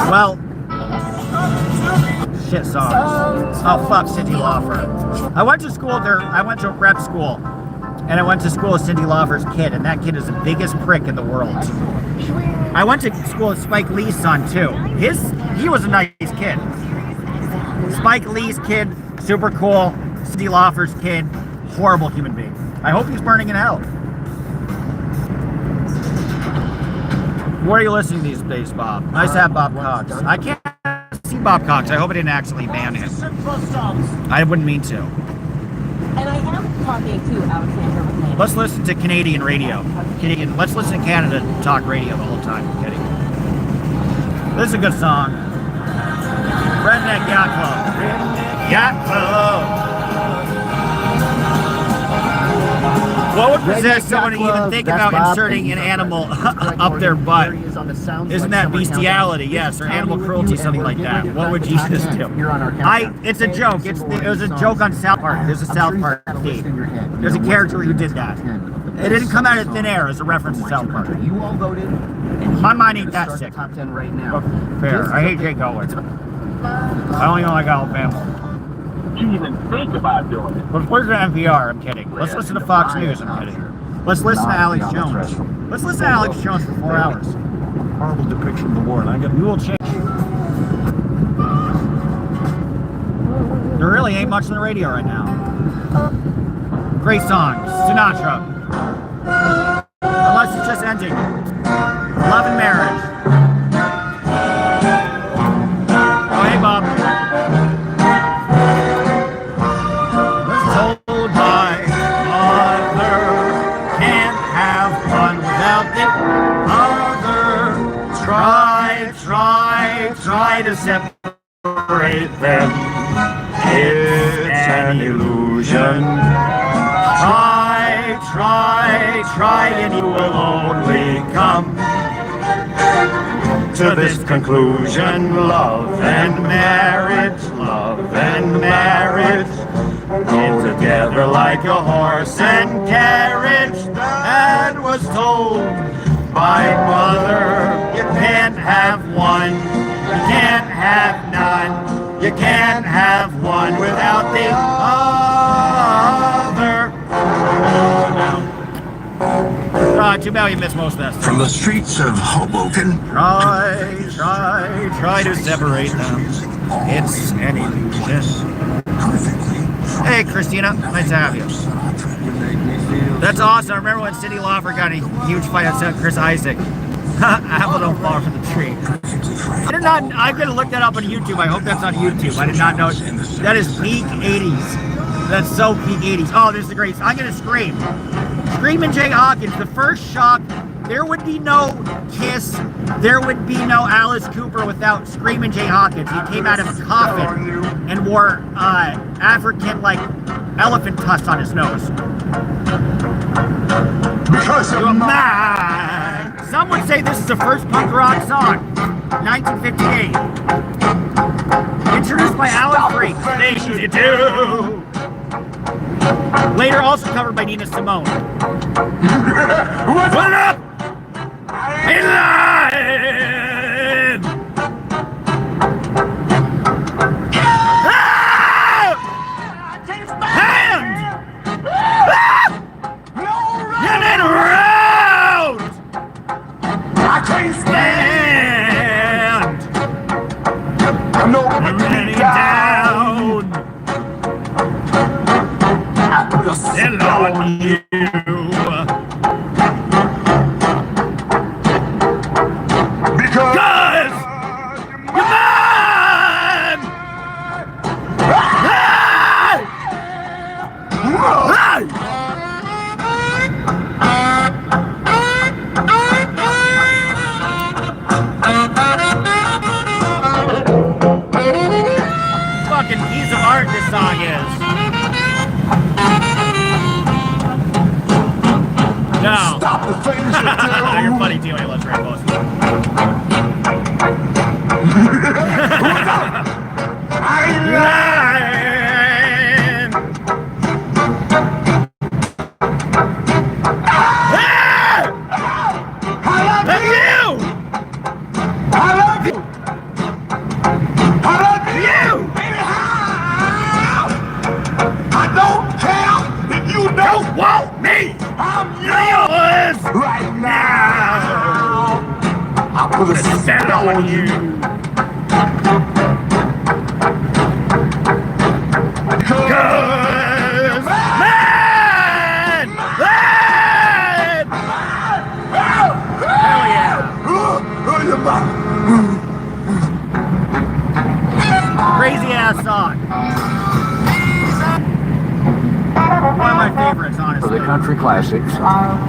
Well, shit songs. Oh fuck, Cyndi Lauper. I went to school there. I went to rep school, and I went to school with Cyndi Lauper's kid, and that kid is the biggest prick in the world. I went to school with Spike Lee's son too. He was a nice kid. Spike Lee's kid, super cool. Cyndi Lauper's kid, horrible human being. I hope he's burning in hell. Where are you listening these days, Bob? Nice to have Bob Cox. I can't see Bob Cox. I hope I didn't accidentally ban him. I wouldn't mean to. And I am talking to Alexander McLean. Let's listen to Canadian radio. Let's listen to Canada talk radio the whole time. I'm kidding. This is a good song. Redneck Yacht Club. Yacht Club. What would possess someone to even think about inserting an animal up their butt? Isn't that bestiality? Yes, or animal cruelty, something like that. What would Jesus do? It's a joke. It was a joke on South Park. There's a South Park theme. There's a character who did that. It didn't come out of thin air as a reference to South Park. You all voted. My mind ain't that sick. Top 10 right now. Fair. I hate Jake Owen. I only know like Alabama. You even think about doing it. Let's listen to NPR. I'm kidding. Let's listen to Fox News. I'm kidding. Let's listen to Alex Jones. Let's listen to Alex Jones for 4 hours. Horrible depiction of the war, and I get. We will change. There really ain't much on the radio right now. Great song. Sinatra. Unless it's just ending. Love and marriage. Oh, hey, Bob. Told my mother can't have fun without the other. Try to separate them. It's an illusion. Try, and you will only come to this conclusion. Love and marriage go together like a horse and carriage. That was told by mother. You can't have one, you can't have none, you can't have one without the other. Too bad you missed most of that stuff. From the streets of Hoboken. Try to separate them. It's an illusion. Hey, Christina, nice to have you. That's awesome. I remember when Cyndi Lauper got in a huge fight on Chris Isaac. Apple don't fall from the tree. I could have looked that up on YouTube. I hope that's on YouTube. I did not know. That is peak 80s. That's so peak 80s. Oh, this is great. I'm going to scream. Screamin' Jay Hawkins, the first shock. There would be no Kiss. There would be no Alice Cooper without Screamin' Jay Hawkins. He came out of a coffin and wore African, elephant tusks on his nose. Because of Man! Some would say this is the first punk rock song, 1958. Introduced by Alan Freak. Things you do. Later also covered by Nina Simone. What's up? In line! Ah! Hand! Ah! Get it around! I can't stand! No. Stop the things you do. You're funny too. Hey, let's try both. Want me? I'm yours Right now. I'll put a spell on you. Cause man! Hell yeah! Crazy ass song. One of my favorites, honestly. For the country classics,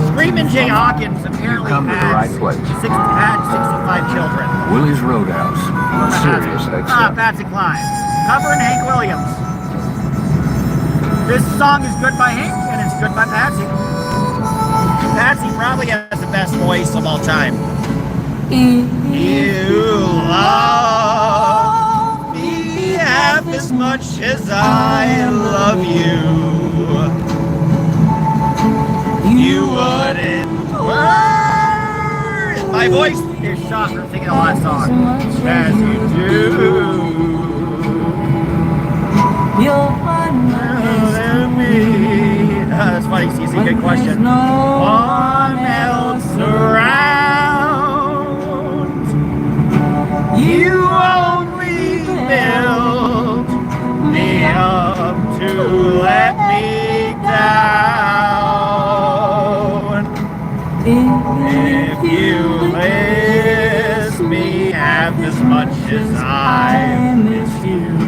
Screamin' Jay Hawkins apparently come to the had right place. 65 children. Willie's Roadhouse, Sirius XM. Patsy Cline. Covering Hank Williams. This song is good by Hank and it's good by Patsy. Patsy probably has the best voice of all time. You love me half as much as I love you. You wouldn't worry. My voice is shot from singing a lot of songs. As you do. That's funny, Cece. Good question. One else around. You only build me up to let me down. If you miss me half as much as I miss you,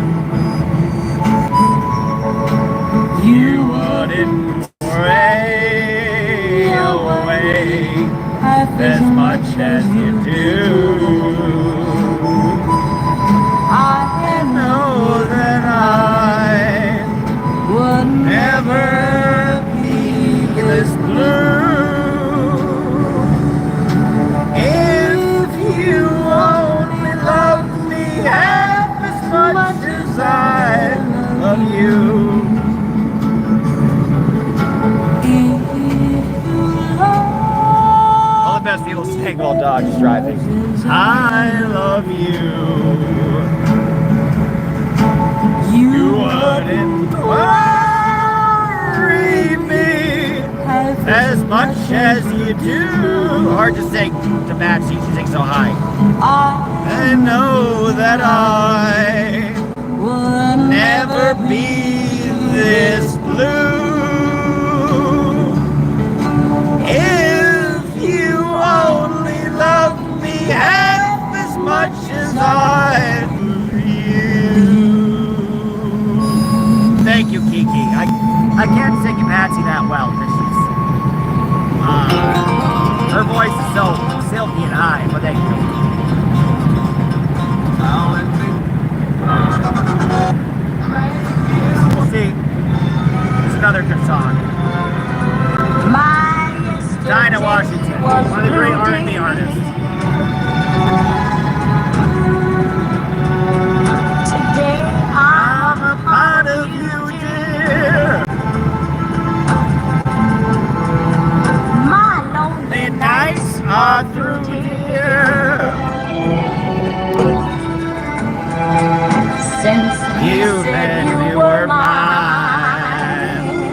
you wouldn't pray away as much as you do. I know that I would never be this blue if you only loved me half as much as I love you. All the best people sing while Dog is driving. I love you. You wouldn't worry me as much as you do. Hard to sing to Maxie, she sings so high. I know that I will never be this blue if you only love me half as much as I love you. Thank you, Kiki. I can't sing Patsy that well because she's her voice is so silky and high, but thank you. We'll see. It's another good song. Dinah Washington, one of the great R&B artists. Today I'm a part of you, dear. my lonely The nights are through, dear. since You said you were mine.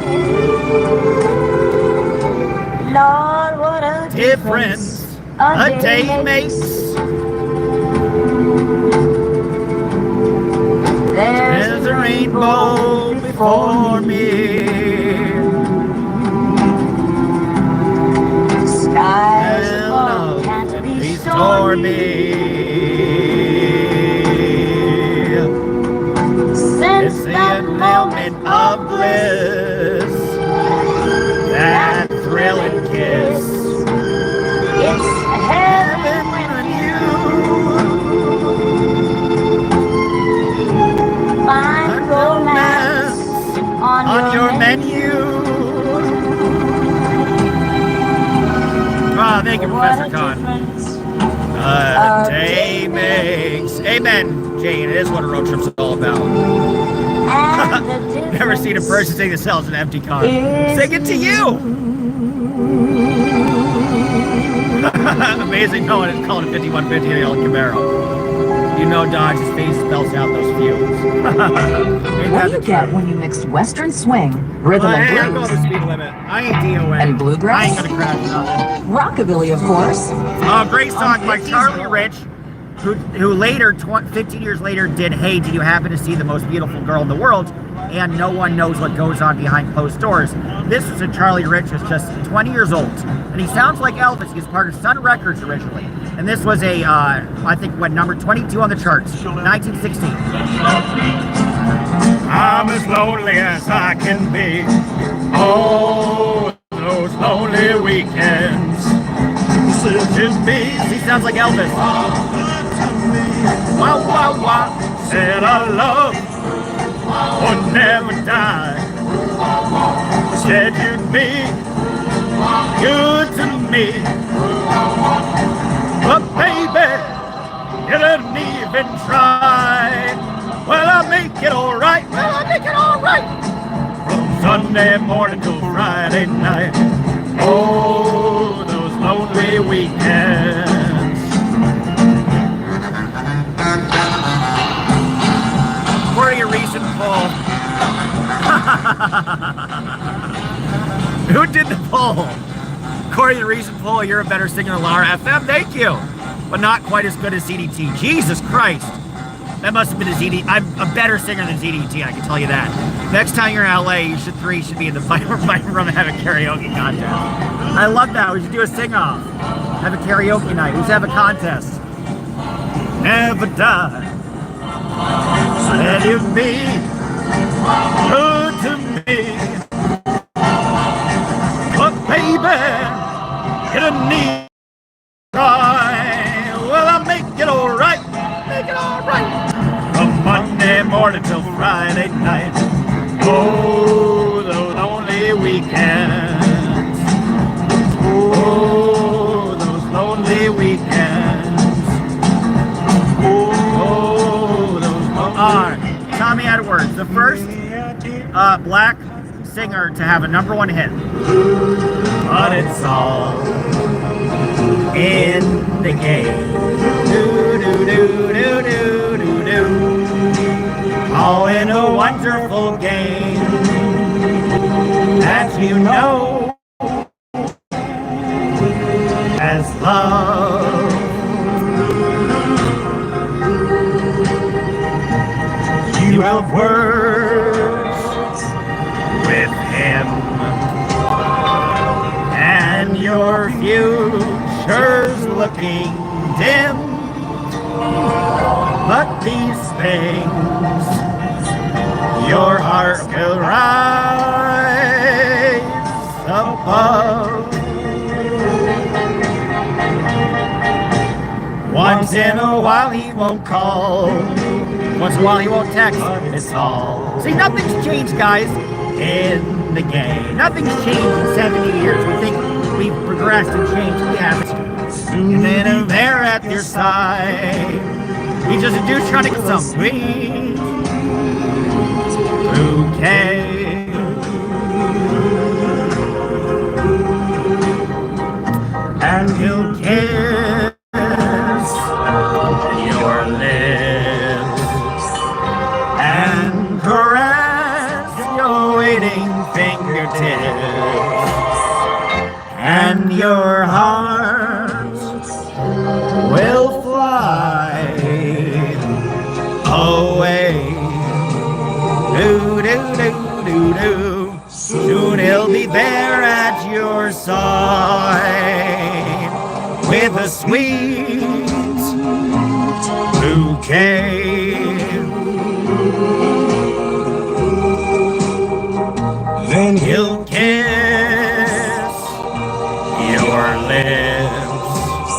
Lord, what a Difference a day makes. There's a rainbow before me. Skies above Love can be stormy. Since It's the that annulment of bliss, that thrilling kiss. it's heaven when you find romance on your menu. menu. Professor Khan. A day makes. Amen, Jane. It is what a road trip's all about. Never seen a person sing the cells in an empty car. Sing it to you! Amazing no one is calling a 5150 a yellow Camaro. You know Dodge's face spells out those fumes. What do you get when you mix Western swing, rhythm I'm and going blues, the speed limit. I ain't DOA. and bluegrass? I ain't gonna crash nothing. Rockabilly, of course. Great song by Charlie Rich, who later, 15 years later, did Hey, Did You Happen to See the Most Beautiful Girl in the World? And No One Knows What Goes On Behind Closed Doors. This is a Charlie Rich who's just 20 years old. And he sounds like Elvis. He was part of Sun Records originally. And this was a, I think, what, number 22 on the charts, 1916. I'm as lonely as I can be. Oh, those lonely weekends. To me, He sounds like Elvis. wow, wow, wow. Said our love would never die. Said you'd be good to me. But baby, you didn't even try. Well, I make it alright. Well, I make it alright. From Sunday morning till Friday night. Oh, those lonely weekends. For your recent poll. Who did the poll? According to the recent poll, you're a better singer than Laura FM. Thank you. But not quite as good as ZDT. Jesus Christ. That must have been a ZDT. I'm a better singer than ZDT, I can tell you that. Next time you're in LA, you should be in the fight room and have a karaoke contest. I love that. We should do a sing-off. Have a karaoke night. We should have a contest. Never die. Let it be good to me. But baby, you don't need to try. Well, I'll make it alright. Make it alright. From Monday morning till Friday night. Oh, those lonely weekends. Oh, those lonely weekends. Oh, those lonely Tommy Edwards, the first black singer to have a #1 hit. But it's all In the game. Do, do, do, do, do, do, do. all in a wonderful game that you know as love. You have words with him, and your future's looking dim. But these things, your heart will rise above. Once in a while he won't call. Once in a while he won't text. It's all See, nothing's changed, guys. in the game. Nothing's changed in 70 years. We think we've progressed and changed. We haven't. And then I'm there at your side. He's just a dude trying to get some sweet bouquet. And he'll kiss your lips and caress your waiting fingertips, and your heart will fly away. Do do do do do. Soon he'll be there at your side with a sweet bouquet. Then he'll kiss your lips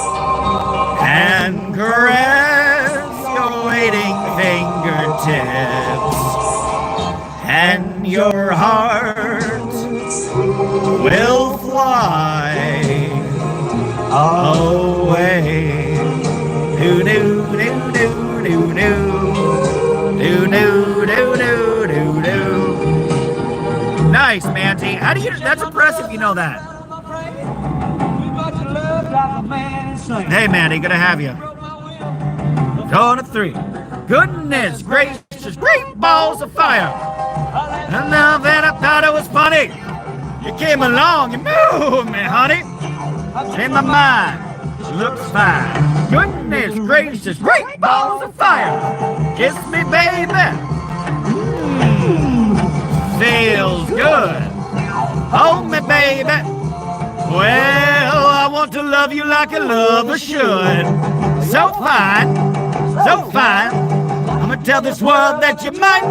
and caress your waiting fingertips, and your heart will fly away. Do do do do do do do do do do do. Nice, Manty. How do you? That's impressive. You know that. Hey, Manty, good to have you. Going to 3. Goodness gracious, great balls of fire. And now that I thought it was funny, you came along, you moved me, honey. In my mind, looks fine. Goodness gracious, great balls of fire. Kiss me, baby. Feels good. Hold me, baby. Well, I want to love you like a lover should. So fine, so fine. I'm gonna tell this world that you're mine.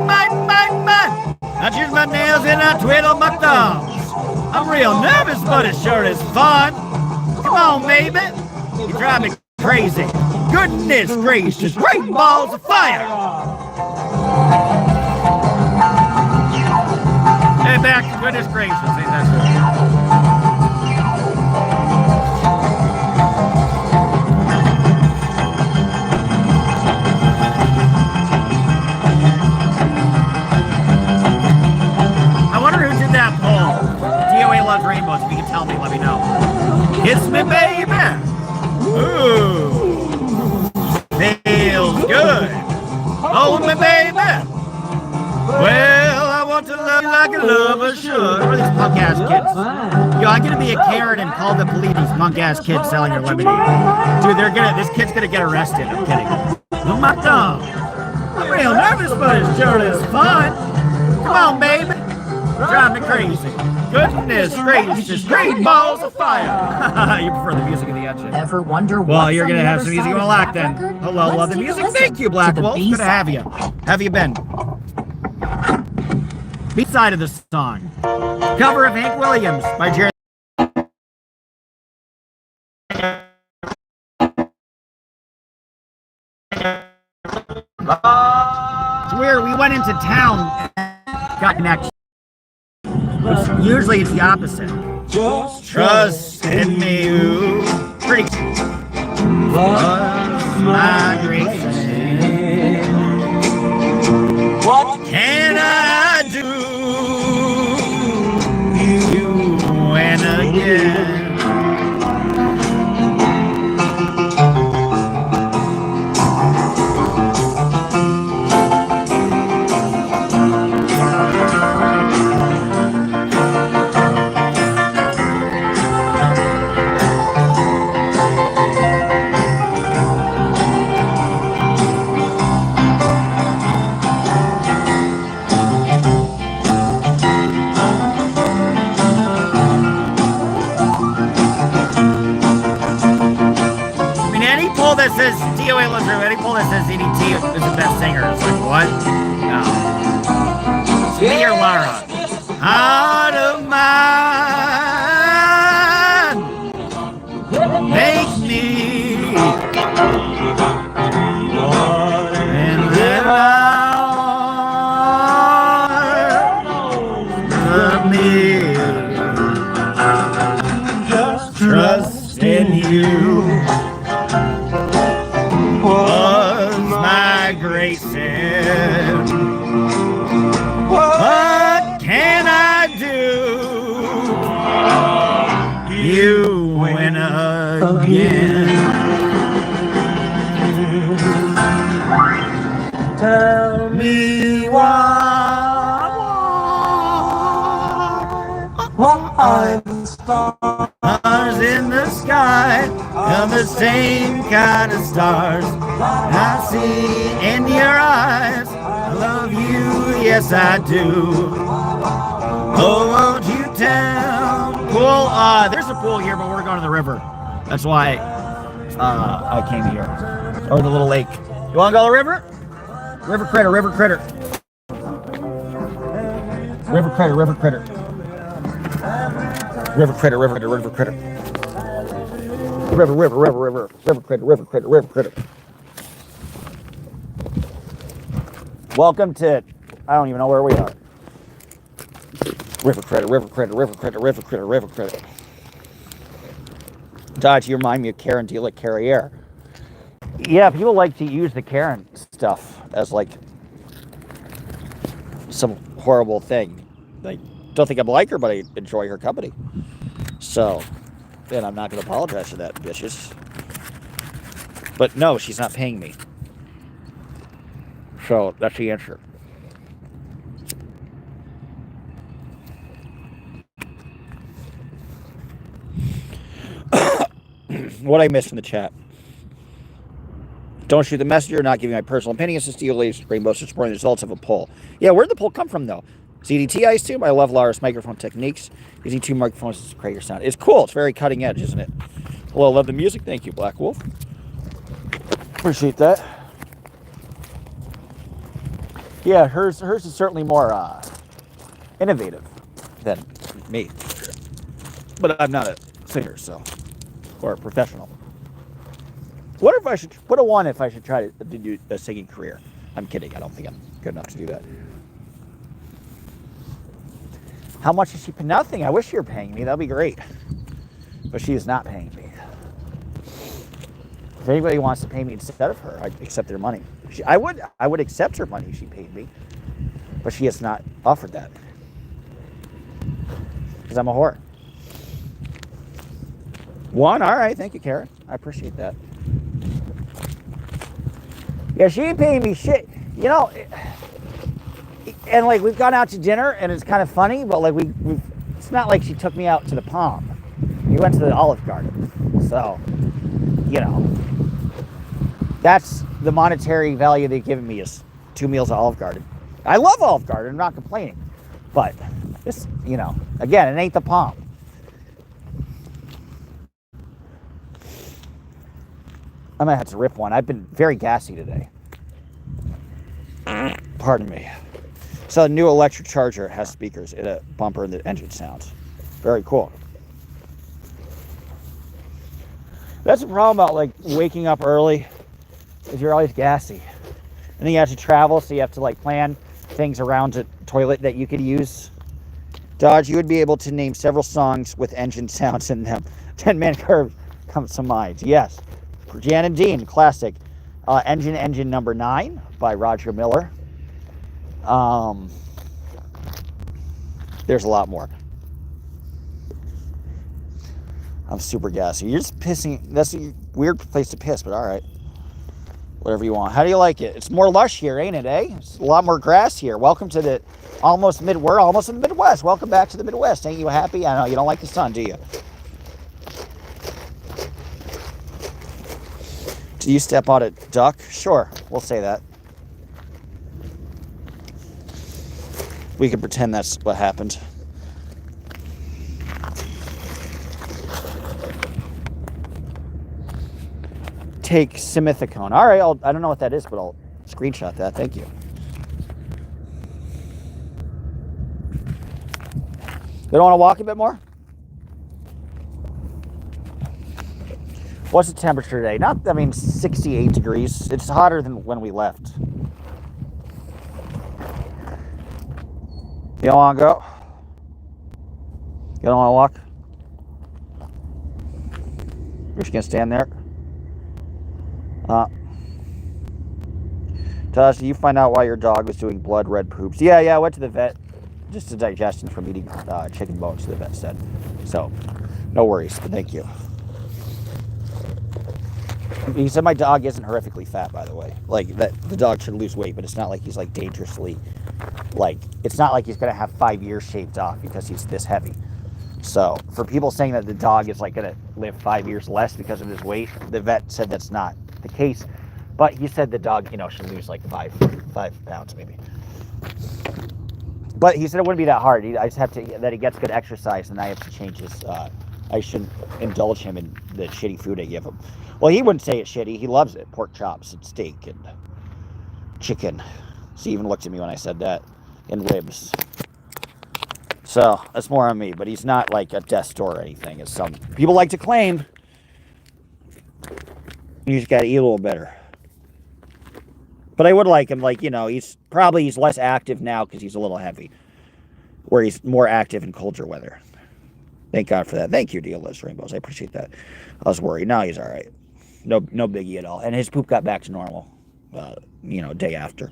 I choose my nails and I twiddle my thumbs. I'm real nervous, but it sure is fun. Come on, baby. You drive me crazy. Goodness gracious, great balls of fire. Hey, back to goodness gracious. Ain't that good? Loves rainbows. If you can tell me, let me know. Kiss me, baby. Ooh, feels good. Hold me, baby. Well, I want to love you like a lover should. Where are these punk ass kids? Yo, I'm gonna be a Karen and call the police. These punk ass kids selling your lemonade. Dude, this kid's gonna get arrested. I'm kidding. On my thumb. I'm real nervous, but it sure is fun. Come on, baby. Drive me crazy. Goodness gracious, great balls of fire. You prefer the music of the engine. Ever wonder well, what's you're going to on the have other some music side you of won't like that then. record? Hello, love Let's the music. listen Thank you, to Black the Wolf. Good to have you. B-side. Have you been? B-side of the song. Cover of Hank Williams by Jerry. It's weird. We went into town and got connection. Usually it's the opposite. Just trust in me. Pretty. Was my great sin. What can I do? You win again. That says DOA Lizard, any poll that says EDT is the best singer. It's like, what? No. It's me or Lara. Heart of mine, make me and live out of me. Just trust in you. Was my great sin. What can I do? You win again. Tell me what I'm stars in the sky, and the same kind of stars I see in your eyes. I love you, yes I do. Oh, won't you tell? Pool, there's a pool here, but we're going to the river. That's why I came here. Or the little lake. You want to go to the river? River critter, river critter. River critter, river critter. River critter, river critter, river critter. River, river, river, river, river critter, river critter, river critter. Welcome to, I don't even know where we are. River critter, river critter, river critter, river critter, river critter. Dodge, you remind me of Karen Deal at Carrier. Yeah, people like to use the Karen stuff as like some horrible thing. I don't think I'm like her, but I enjoy her company. So, and I'm not going to apologize for that, bitches. But no, she's not paying me. So that's the answer. What I missed in the chat. Don't shoot the messenger, not giving my personal opinions to Steel Leaves, Rainbow supporting the results of a poll. Yeah, where'd the poll come from, though? CDT I assume. I love Lara's microphone techniques. Using 2 microphones to create your sound. It's cool. It's very cutting edge, isn't it? Hello, love the music. Thank you, Black Wolf. Appreciate that. Yeah, hers is certainly more innovative than me. But I'm not a singer, so, or a professional. What if I should put a 1 if I should try to do a singing career? I'm kidding. I don't think I'm good enough to do that. How much is she paying? Nothing. I wish she were paying me. That'd be great. But she is not paying me. If anybody wants to pay me instead of her, I'd accept their money. I would accept her money if she paid me. But she has not offered that. Because I'm a whore. 1? All right. Thank you, Karen. I appreciate that. Yeah, she ain't paying me shit. You know, and like we've gone out to dinner and it's kind of funny, but like it's not like she took me out to the Palm. We went to the Olive Garden. So, you know, that's the monetary value they've given me is 2 meals at Olive Garden. I love Olive Garden. I'm not complaining. But this, you know, again, it ain't the Palm. I might have to rip one. I've been very gassy today. Pardon me. So the new electric charger has speakers and a bumper and the engine sounds. Very cool. That's the problem about like waking up early is you're always gassy. And then you have to travel, so you have to like plan things around a toilet that you could use. Dodge, you would be able to name several songs with engine sounds in them. 10-Man Curve comes to mind. Yes. Jan and Dean, classic. Engine number 9 by Roger Miller. There's a lot more. I'm super gassy. You're just pissing. That's a weird place to piss, but all right. Whatever you want. How do you like it? It's more lush here, ain't it, eh? It's a lot more grass here. Welcome to the we're almost in the Midwest. Welcome back to the Midwest. Ain't you happy? I know you don't like the sun, do you? Do you step on a duck? Sure, we'll say that. We can pretend that's what happened. Take simethicone. All right, I don't know what that is, but I'll screenshot that. Thank you. You don't want to walk a bit more? What's the temperature today? 68 degrees. It's hotter than when we left. You don't want to go? You don't want to walk? You're just going to stand there? Tosh, did you find out why your dog was doing blood red poops? Yeah, I went to the vet. Just a digestion from eating chicken bones, the vet said. So, no worries, but thank you. He said my dog isn't horrifically fat, by the way. Like, that the dog should lose weight, but it's not like he's, like, dangerously... Like, it's not like he's going to have 5 years shaved off because he's this heavy. So, for people saying that the dog is, like, going to live 5 years less because of his weight, the vet said that's not the case. But he said the dog, should lose, like, 5 pounds, maybe. But he said it wouldn't be that hard. I just have to... That he gets good exercise, and I have to change his... I shouldn't indulge him in the shitty food I give him. Well, he wouldn't say it's shitty. He loves it. Pork chops and steak and chicken. He even looked at me when I said that. And ribs. So, that's more on me. But he's not like a death store or anything, as some people like to claim. You just got to eat a little better. But I would like him, like, he's less active now because he's a little heavy. Where he's more active in colder weather. Thank God for that. Thank you, Deal Liz Rainbows. I appreciate that. I was worried. Now he's all right. No biggie at all. And his poop got back to normal, day after.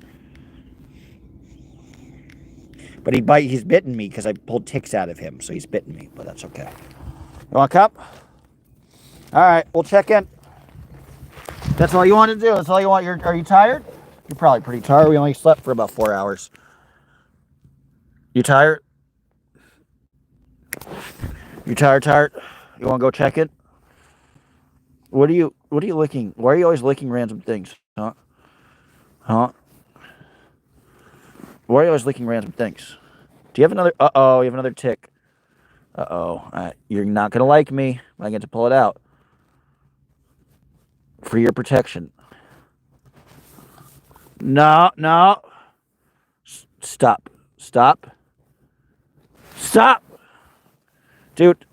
But he's bitten me because I pulled ticks out of him, so he's bitten me, but that's okay. You want a cup? All right, we'll check in. That's all you want to do? That's all you want? Are you tired? You're probably pretty tired. We only slept for about 4 hours. You tired? You tired? You want to go check it? What are you licking? Why are you always licking random things? Huh? Why are you always licking random things? Do you have another? Uh-oh, you have another tick. Uh-oh. You're not going to like me. I get to pull it out. For your protection. No. Stop. Dude.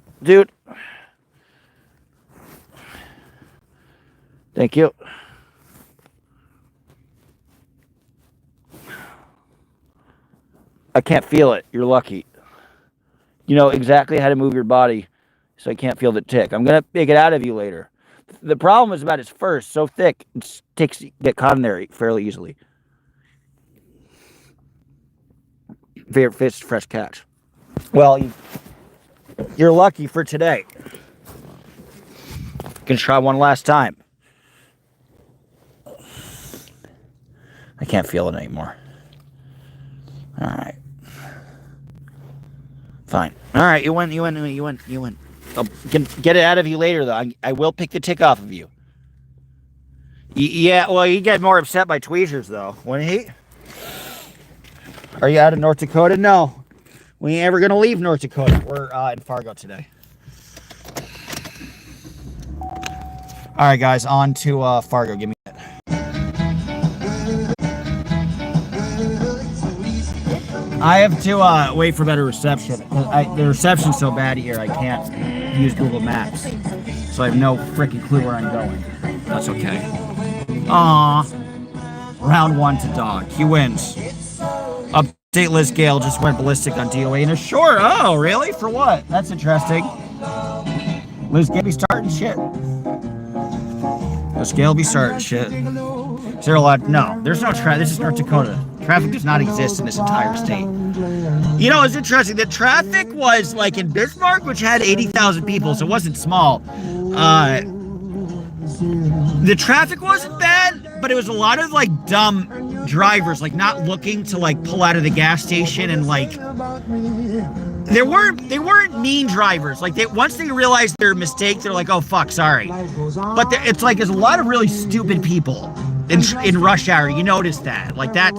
Thank you. I can't feel it. You're lucky. You know exactly how to move your body, so I can't feel the tick. I'm going to take it out of you later. The problem is about its fur. It's so thick, ticks get caught in there fairly easily. Favorite fish, fresh catch. Well, you're lucky for today. You can try one last time. I can't feel it anymore. All right. Fine. All right, you win. I'll get it out of you later, though. I will pick the tick off of you. Yeah, well, you get more upset by tweezers, though, wouldn't he? Are you out of North Dakota? No. We ain't ever going to leave North Dakota. We're in Fargo today. All right, guys, on to Fargo. Give me a minute. I have to wait for better reception. The reception's so bad here, I can't use Google Maps. So I have no freaking clue where I'm going. That's okay. Round 1 to dog. He wins. Update Liz Gale just went ballistic on DOA in a short. Oh, really? For what? That's interesting. Liz Gale be starting shit. Liz Gale be starting shit. Is there a lot? No, there's no traffic. This is North Dakota. Traffic does not exist in this entire state. You know, it's interesting. The traffic was like in Bismarck, which had 80,000 people, so it wasn't small. The traffic wasn't bad, but it was a lot of like dumb drivers, like not looking to like pull out of the gas station, and like they weren't mean drivers. Like once they realized their mistake, they're like, oh fuck, sorry. But it's like there's a lot of really stupid people in rush hour. You notice that, like that.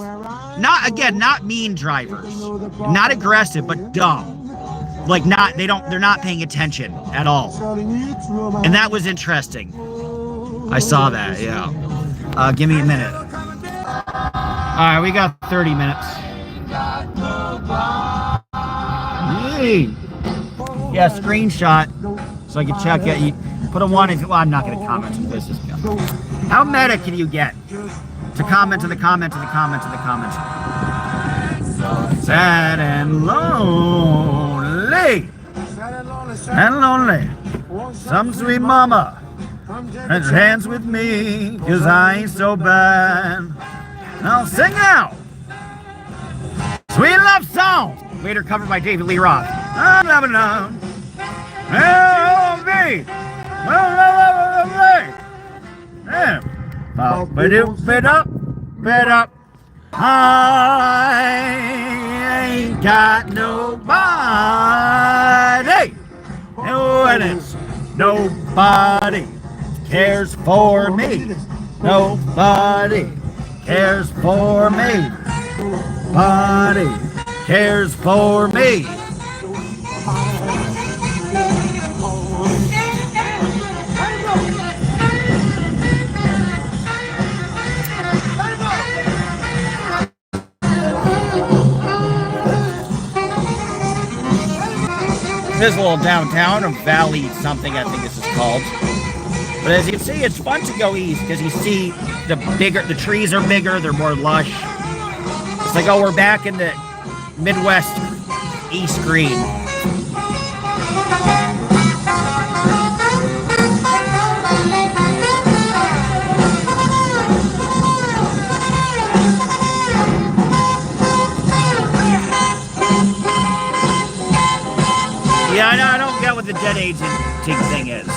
Not mean drivers, not aggressive, but dumb. Like they're not paying attention at all. And that was interesting. I saw that, yeah. Give me a minute. All right, we got 30 minutes. Yay. Yeah, screenshot so I can check it. You put a 1 if, well, I'm not going to comment on this. How meta can you get? To comment to the comment to the comment to the comment. Sad and lonely. And lonely. Some sweet mama has dance with me, 'cause I ain't so bad. Now sing out. Sweet love song. Later covered by David Lee Roth. I'm loving on. L.O.V. I ain't got nobody. No, and it's nobody cares for me. Nobody cares for me. Nobody cares for me. This is a little downtown, or Valley something, I think this is called. But as you can see, it's fun to go east because you see the trees are bigger, they're more lush. It's like, oh, we're back in the Midwest East Green. the dead agenting thing is.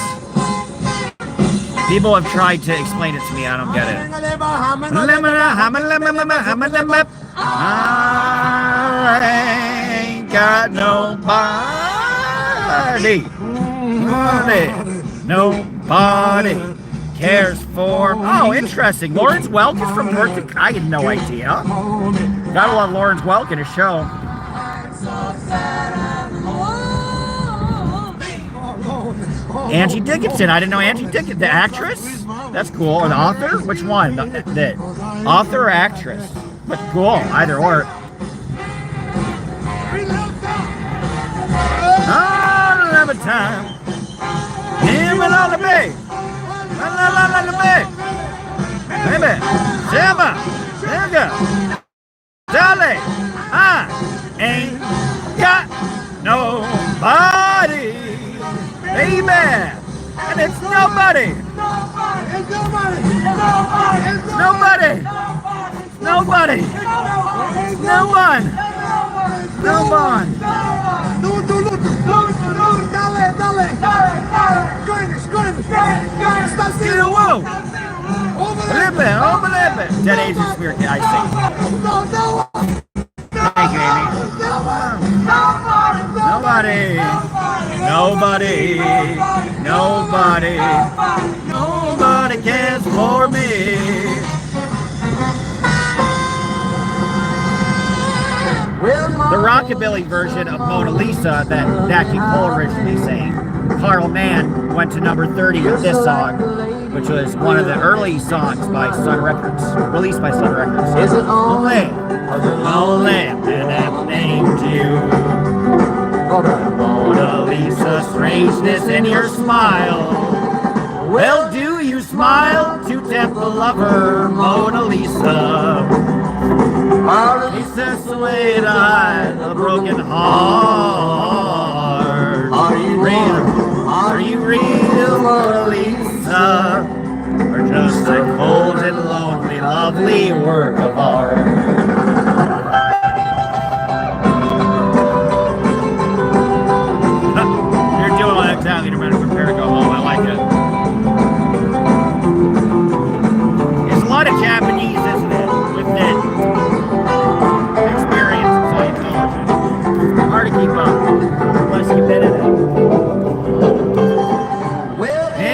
People have tried to explain it to me. I don't get it. I ain't got nobody. Nobody cares for. Oh, interesting. Lawrence Welk is from North. I had no idea. Gotta love Lawrence Welk in his show. Angie Dickinson. I didn't know Angie Dickinson. The actress? That's cool. An author? Which one? The author or actress? But cool. Either or. All of the time. Him and all the bay. La the bay. Baby. Simba. Nigga. Dolly. I ain't got nobody. Baby. And it's nobody. Nobody. Nobody. No one. No one. Whoa. Over Dead Asian Spirit, I see. Thank you, Amy. Nobody. Nobody cares for me. The rockabilly version of Mona Lisa that Nat King Cole originally sang, Carl Mann went to number 30 with this song, which was one of the early songs by Sun Records, released by Sun Records. Is it only and I've named you? Mona Lisa, strangeness in your smile. Well, do you smile to tempt the lover, Mona Lisa? Lisa, sweet eyes, a broken heart. Are you real, Mona Lisa? Or just a cold and lonely, lovely work of art? You're doing what I'm telling you, better prepare to go home. I like it. There's a lot of Japanese, isn't it? With it. Experience in Scientology. Hard to keep up unless you've been in it.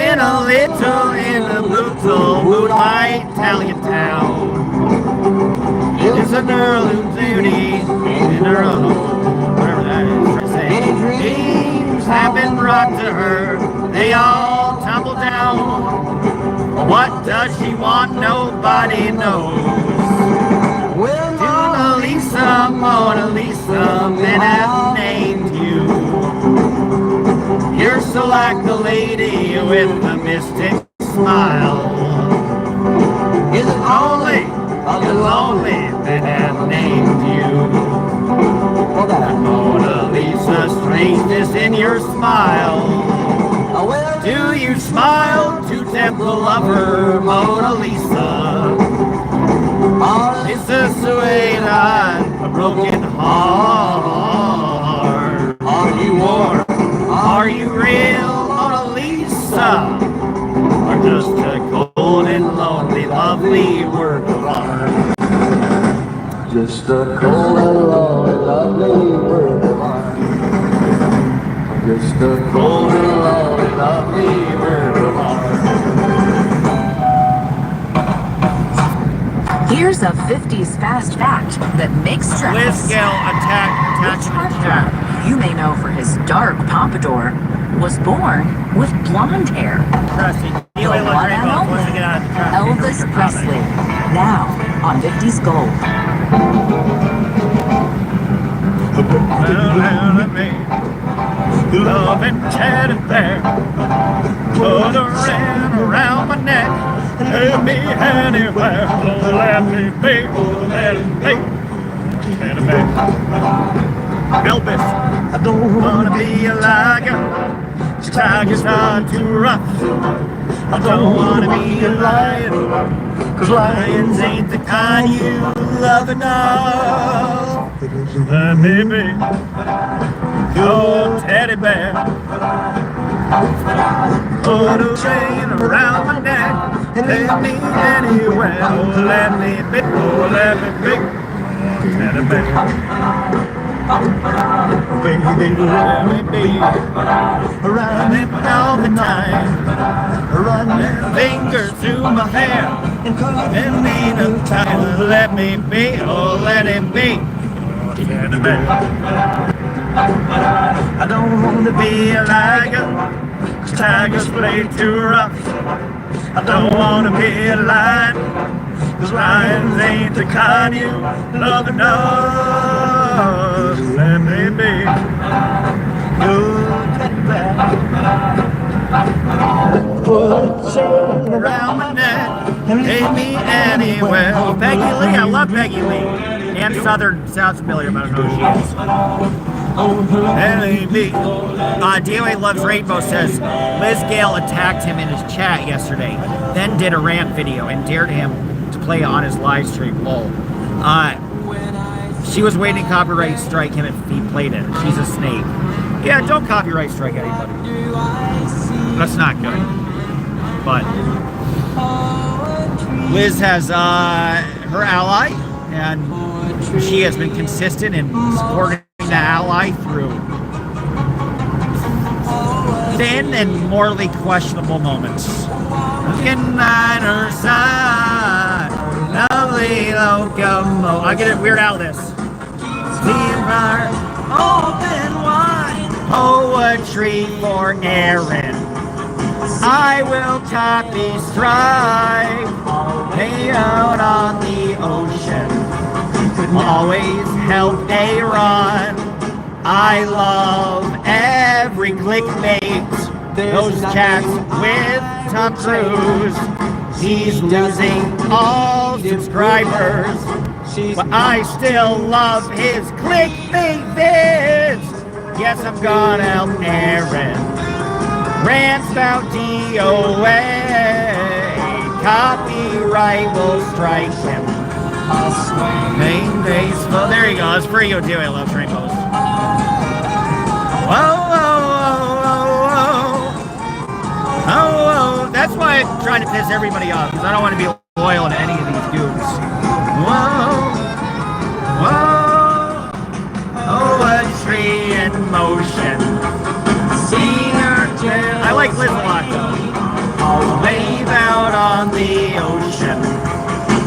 In a brutal moonlight Italian town, there's a girl whose beauty in her own, whatever that is, dreams have been brought to her, they all tumble down. What does she want? Nobody knows. Mona Lisa, men have named you. You're so like the lady with the mystic smile. Is it only the lonely men have named you? Mona Lisa, strangeness in your smile. Do you smile to tempt the lover, Mona Lisa? It's a sweet eye, a broken heart. Are you warm? Are you real, Mona Lisa? Or just a cold and lonely, lovely work of art? Just a cold and lonely, lovely work of art. Just a cold and lonely, lovely work of art. Here's a 50s fast fact that makes sense. Liz Scale attachment chat. You may know for his dark pompadour, was born with blonde hair. Trusty. The one and only Elvis Presley. Now on 50s Gold. Love and chat affair. Put a ring around my neck. Take me anywhere. Let me be. Let me be. Elvis, I don't wanna be a liar. Tiger's hard to rough. I don't wanna be a lion, 'cause lions ain't the kind you love enough. Let me be. Your teddy bear. Put a chain around my neck. Take me anywhere. Oh, let me be. Oh, let me be. Teddy bear. Baby, let me be. Running all the time. Running fingers through my hair. And lean tight. Let me be. Oh, let it be. Teddy bear. I don't want to be a liger, 'cause tigers play too rough. I don't want to be a lion, 'cause lions ain't the kind you love enough. Let me be your teddy bear. Put a chain around my neck and take me anywhere. Oh, Peggy Lee, I love Peggy Lee. And Southern sounds familiar, but I don't know who she is. Maybe. DOA Loves Rainbow says Liz Gale attacked him in his chat yesterday, then did a rant video and dared him to play on his live stream. Lol. She was waiting to copyright strike him if he played it. She's a snake. Yeah, don't copyright strike anybody. That's not good. But Liz has her ally, and she has been consistent in supporting the ally through thin and morally questionable moments. Looking at her side, lovely locomotive. I get it weird out of this. Steam car, open wide, poetry for Aaron. I will copy strive, lay out on the ocean. Always help Aaron. I love every clickbait. Those chats with Tom Cruise. He's losing all subscribers, but I still love his clickbait vids. Yes, I'm gonna help Aaron. Rants about DOA. Copyright will strike him. Main base. Well, there you go. It's free. You do. I love rainbows. Whoa, whoa, whoa, whoa, whoa, whoa. That's why I'm trying to piss everybody off, because I don't want to be loyal to any of these dudes. Whoa, whoa. Oh, a tree in motion. I like Liz a lot, though. I'll wave out on the ocean.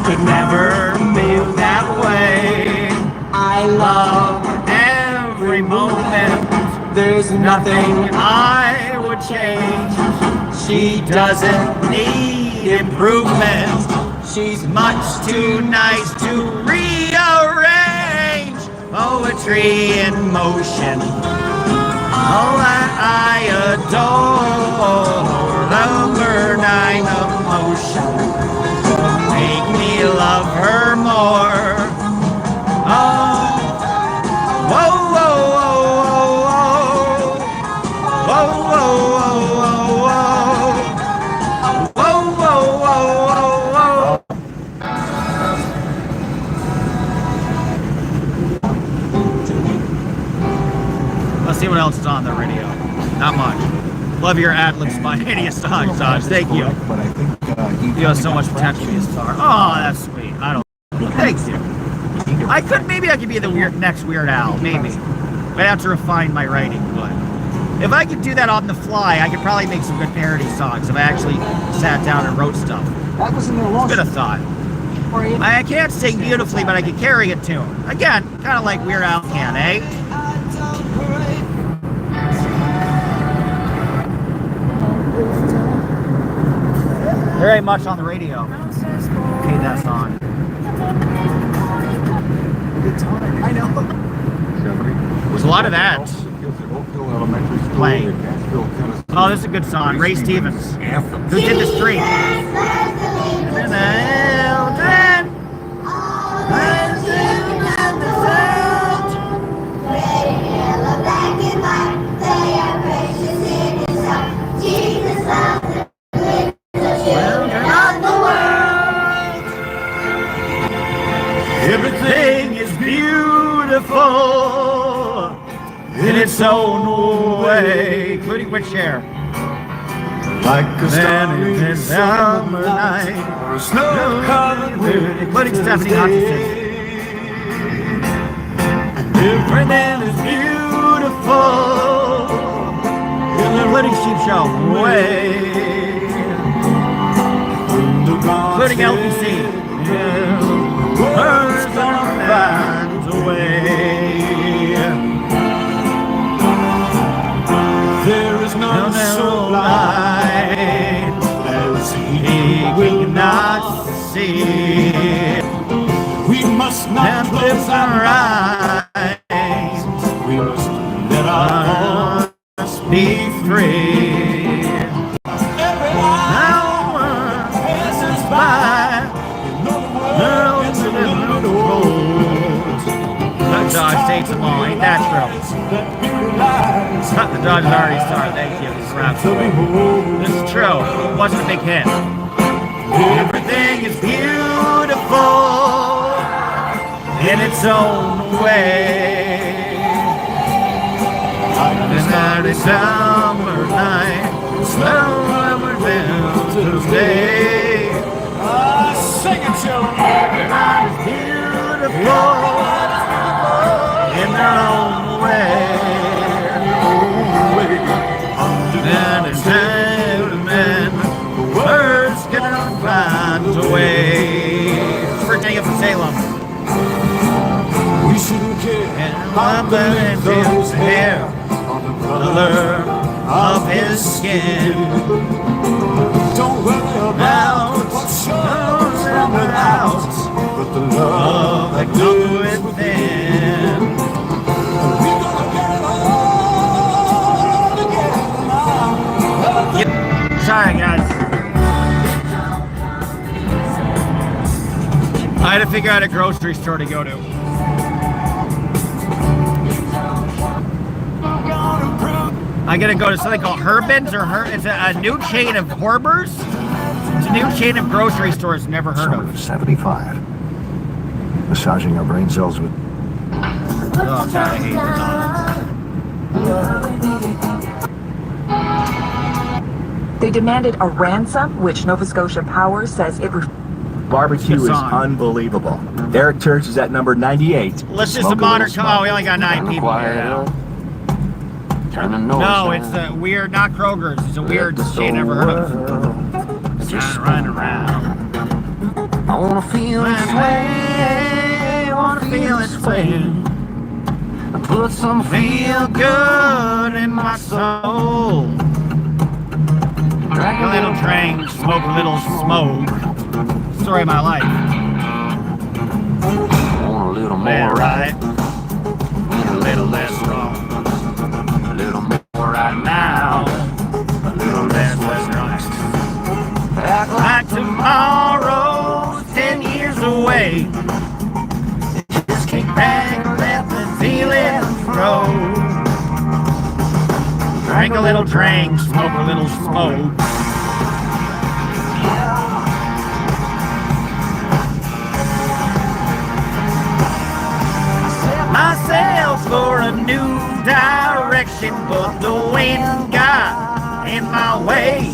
Could never feel that way. I love every moment. There's nothing I would change. She doesn't need improvement. She's much too nice to rearrange. Poetry in motion. Oh, I adore number 9 emotion. Make me love her more. Oh, whoa, whoa, whoa, whoa, whoa, whoa, whoa, whoa, whoa, whoa, whoa, whoa, Let's see what else is on the radio. Not much. Love your ad-lib spontaneous songs, Dodge. Thank you. But I think You have so much potential to be a star. Oh, that's sweet. I don't. Thank you. Maybe I could be the next Weird Al. Maybe. I'd have to refine my writing, but if I could do that on the fly, I could probably make some good parody songs if I actually sat down and wrote stuff. It's been a thought. I can't sing beautifully, but I can carry a tune. Again, kind of like Weird Al can, eh? Very much on the radio. Okay, that song. I know. There's a lot of that playing. Oh, this is a good song. Ray Stevens. Who did the street? Everything is beautiful in its its own way, including which chair? Like a Then in this summer night, or a snow-covered winter including Stephanie Hutchinson. Everything is beautiful, including Sheep Show, way, including LPC. Birds gonna find a way. There is none so blind as he cannot see. We must not close our eyes. We must let our hearts Be free. every Now passes by. Girls in the little roads. That dog stays them all. Ain't that true? The dog's already started. Thank you. This is true. It wasn't a big hit. Everything is beautiful in its own way. It's not a summer night, summer down to stay. sing it, children. Everybody's beautiful in their own way. And it's gentlemen, words cannot find a way. Birthday of Salem. We shouldn't care And I'm burning his hair, the color of his skin. Don't worry about what shows and without, but the love That comes within. we're gonna get it all together now. Sorry, guys. I had to figure out a grocery store to go to. I gotta go to something called Herbin's or it's a new chain of Horbers. It's a new chain of grocery stores never heard Summer of. of 75. Massaging our brain cells with Oh, God, I hate McDonald's. They demanded a ransom, which Nova Scotia Power says it Barbecue Good is song. unbelievable. Derek Church is at number 98. Let's just a Smoke a modern. little Oh, we only got 9 people here now. Turn the nose No, down. it's a weird, not Kroger's. It's a weird chain never heard of. Just run around. I wanna feel this way. Wanna feel this way. Put some Feel good in my soul. Drink a little drink, smoke a little smoke. Story of my life. want a little Man, more right? A little less wrong. a little more right Now, a little less right. Act Like tomorrow's 10 years away. Just kick back, let the feeling flow. Drink a little drink, smoke a little smoke. Set myself for a new direction, but the wind got in my way.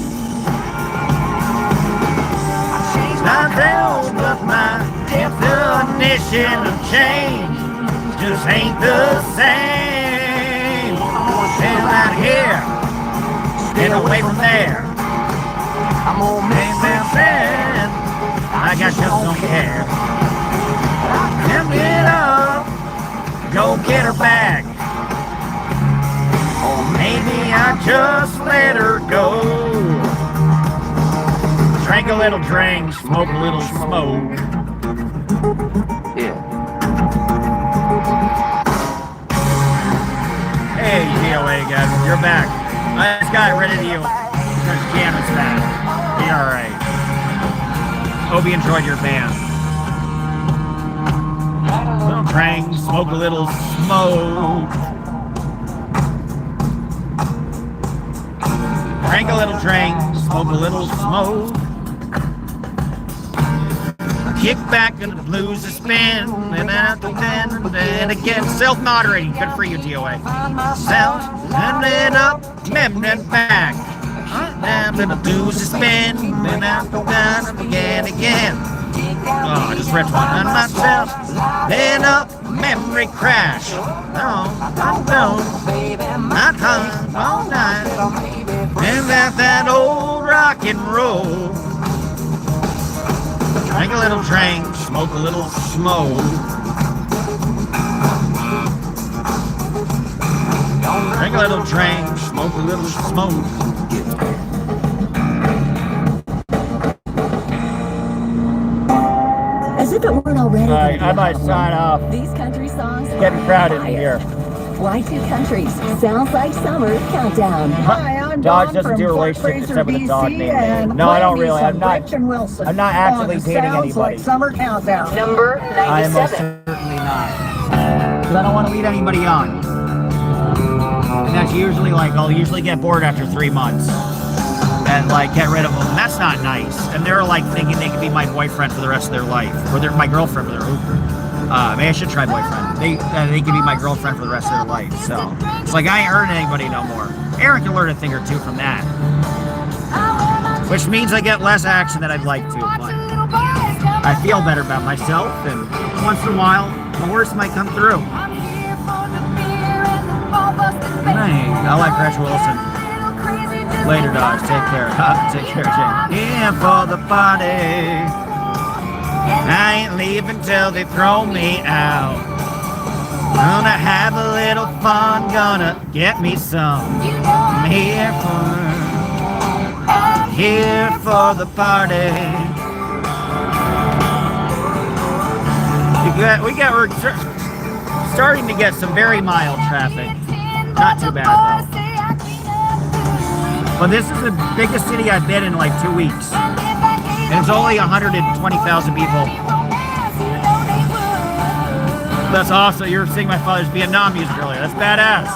Myself, but my definition of change just ain't the same. Stand out here and away from there. I'm gonna make this bad. I got just don't care. Pick it up, go get her back. Or maybe I just let her go. Drink a little drink, smoke a little smoke. Yeah. Hey, DOA guys, you're back. I just got rid of you because Jam is back. Be alright. Hope you enjoyed your band. Little drink, smoke a little smoke. Drink a little drink, smoke a little smoke. kick back and the blues are spin, and again, self-moderating. Good for you, DOA. Self, and then up, and then back. And the blues are spin, and again. Oh, I just ripped one on myself. Then up, memory crash. No, not home all night. And that old rock and roll. Drink a little drink, smoke a little smoke. Drink a little drink, smoke a little smoke. As if it weren't already. I might sign off. These country songs. Getting crowded in here. Y2 Countries. Sounds like summer countdown. Hi, I'm Dodge Dawn doesn't from do Fort relationships Fraser, except with a dog BC, named and Dave. No, I don't playing me really. some I'm not. Gretchen Wilson. I'm not actively On dating Sounds anybody. Like Summer Countdown. Number I am most 97. certainly not. Because I don't want to lead anybody on. And that's usually like, I'll usually get bored after 3 months. And like get rid of them. And that's not nice. And they're like thinking they could be my boyfriend for the rest of their life. Or they're my girlfriend for their maybe I should try boyfriend. They can be my girlfriend for the rest of their life. So it's like I ain't earning anybody no more. Aaron can learn a thing or two from that. Which means I get less action than I'd like to. But I feel better about myself, and once in a while, the worst might come through. Hey, I like Gretchen Wilson. Later, dogs. Take care. Take care, Jane. Yeah, for the party. I ain't leaving till they throw me out. Gonna have a little fun. Gonna get me some. I'm here for the party. We're starting to get some very mild traffic. Not too bad though. But this is the biggest city I've been in like 2 weeks. And it's only 120,000 people. That's awesome. You were singing my father's Vietnam music earlier. That's badass.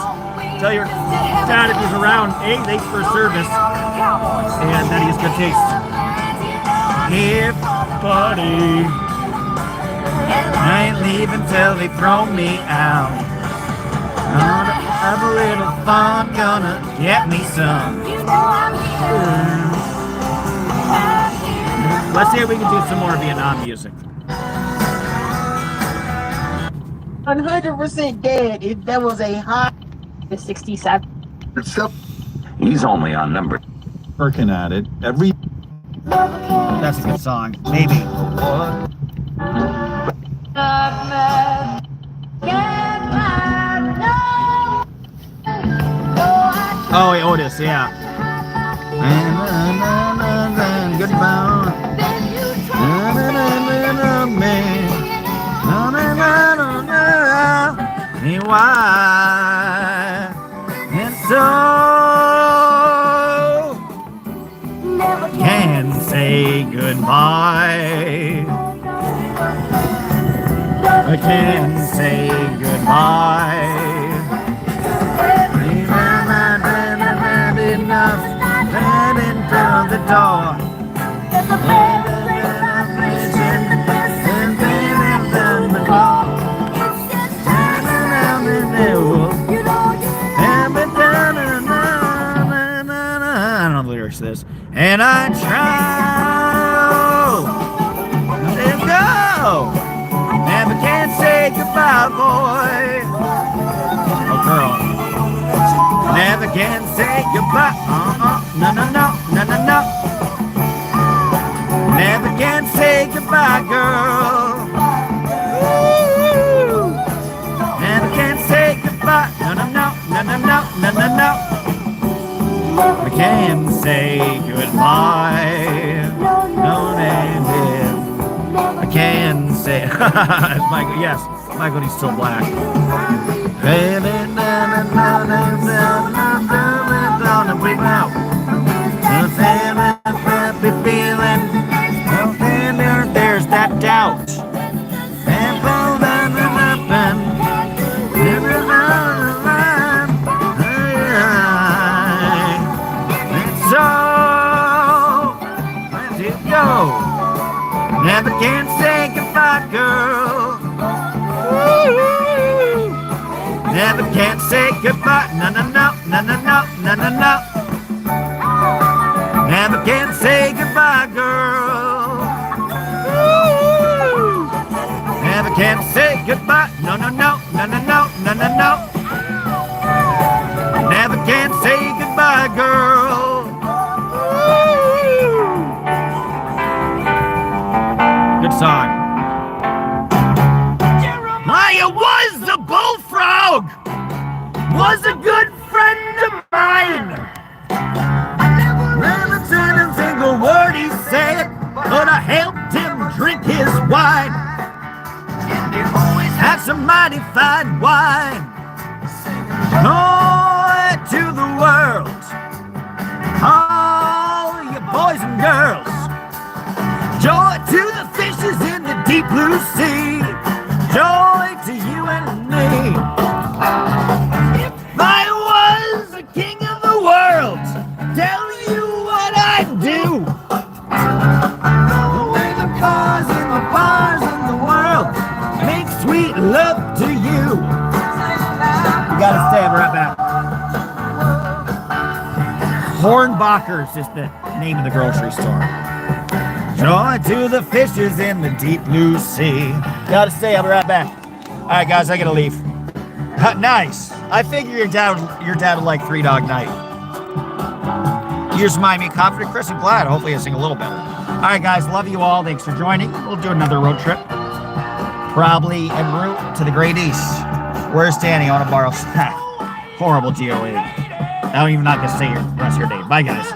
Tell your dad if he's around, A, thanks for service. And that he has good taste. Here, buddy. I ain't leaving till they throw me out. Gonna have a little fun, gonna get me some. Let's see if we can do some more Vietnam music. 100% dead if there was a high. 67. He's only on number. Working at it every. That's a good song. Maybe. Oh, wait, Otis, yeah. Goodbye. Why? And so can say goodbye. I can say goodbye. Enough, let into the door. I don't know the lyrics to this. And I try to go. Never can say goodbye, boy. Oh, girl. Never can say goodbye. No, no, no, no, no, no. Never can say goodbye, girl. Ooh. Never can say goodbye. No, no, no, no, no, no, no, no, no. I can say goodbye. No name is. I can say. Michael, yes, Michael, he's still black. Baby, there's that doubt. So, let it go. Never can say goodbye, girl. Ooh. Never can say goodbye. No, no, no, no, no, no, no, no, no. Never can say goodbye, girl. Ooh. Never can say goodbye. No, no, no, no, no, no, no, no, no. Never can say goodbye, girl. Ooh. Good song. Jeremiah was a bullfrog. Was a good friend of mine. Never said a single word he said, but I helped him drink his wine. And he always had some mighty fine wine. Joy to the world, all you boys and girls. Joy to the fishes in the deep blue sea. Joy to you and me. If I was the king of the world, tell you what I'd do. Throw away the cars and the bars in the world. Make sweet love to you. You gotta stay, I'll be right back. Hornbachers is the name of the grocery store. Joy to the fishes in the deep blue sea. Gotta stay, I'll be right back. Alright guys, I gotta leave. Nice. I figure your dad would like Three Dog Night. You just remind me of Confident Chris and Glad. Hopefully I sing a little better. Alright guys, love you all. Thanks for joining. We'll do another road trip. Probably en route to the Great East. Where's Danny? I want to borrow that horrible GOE. I don't even know how to say the rest of your day. Bye guys.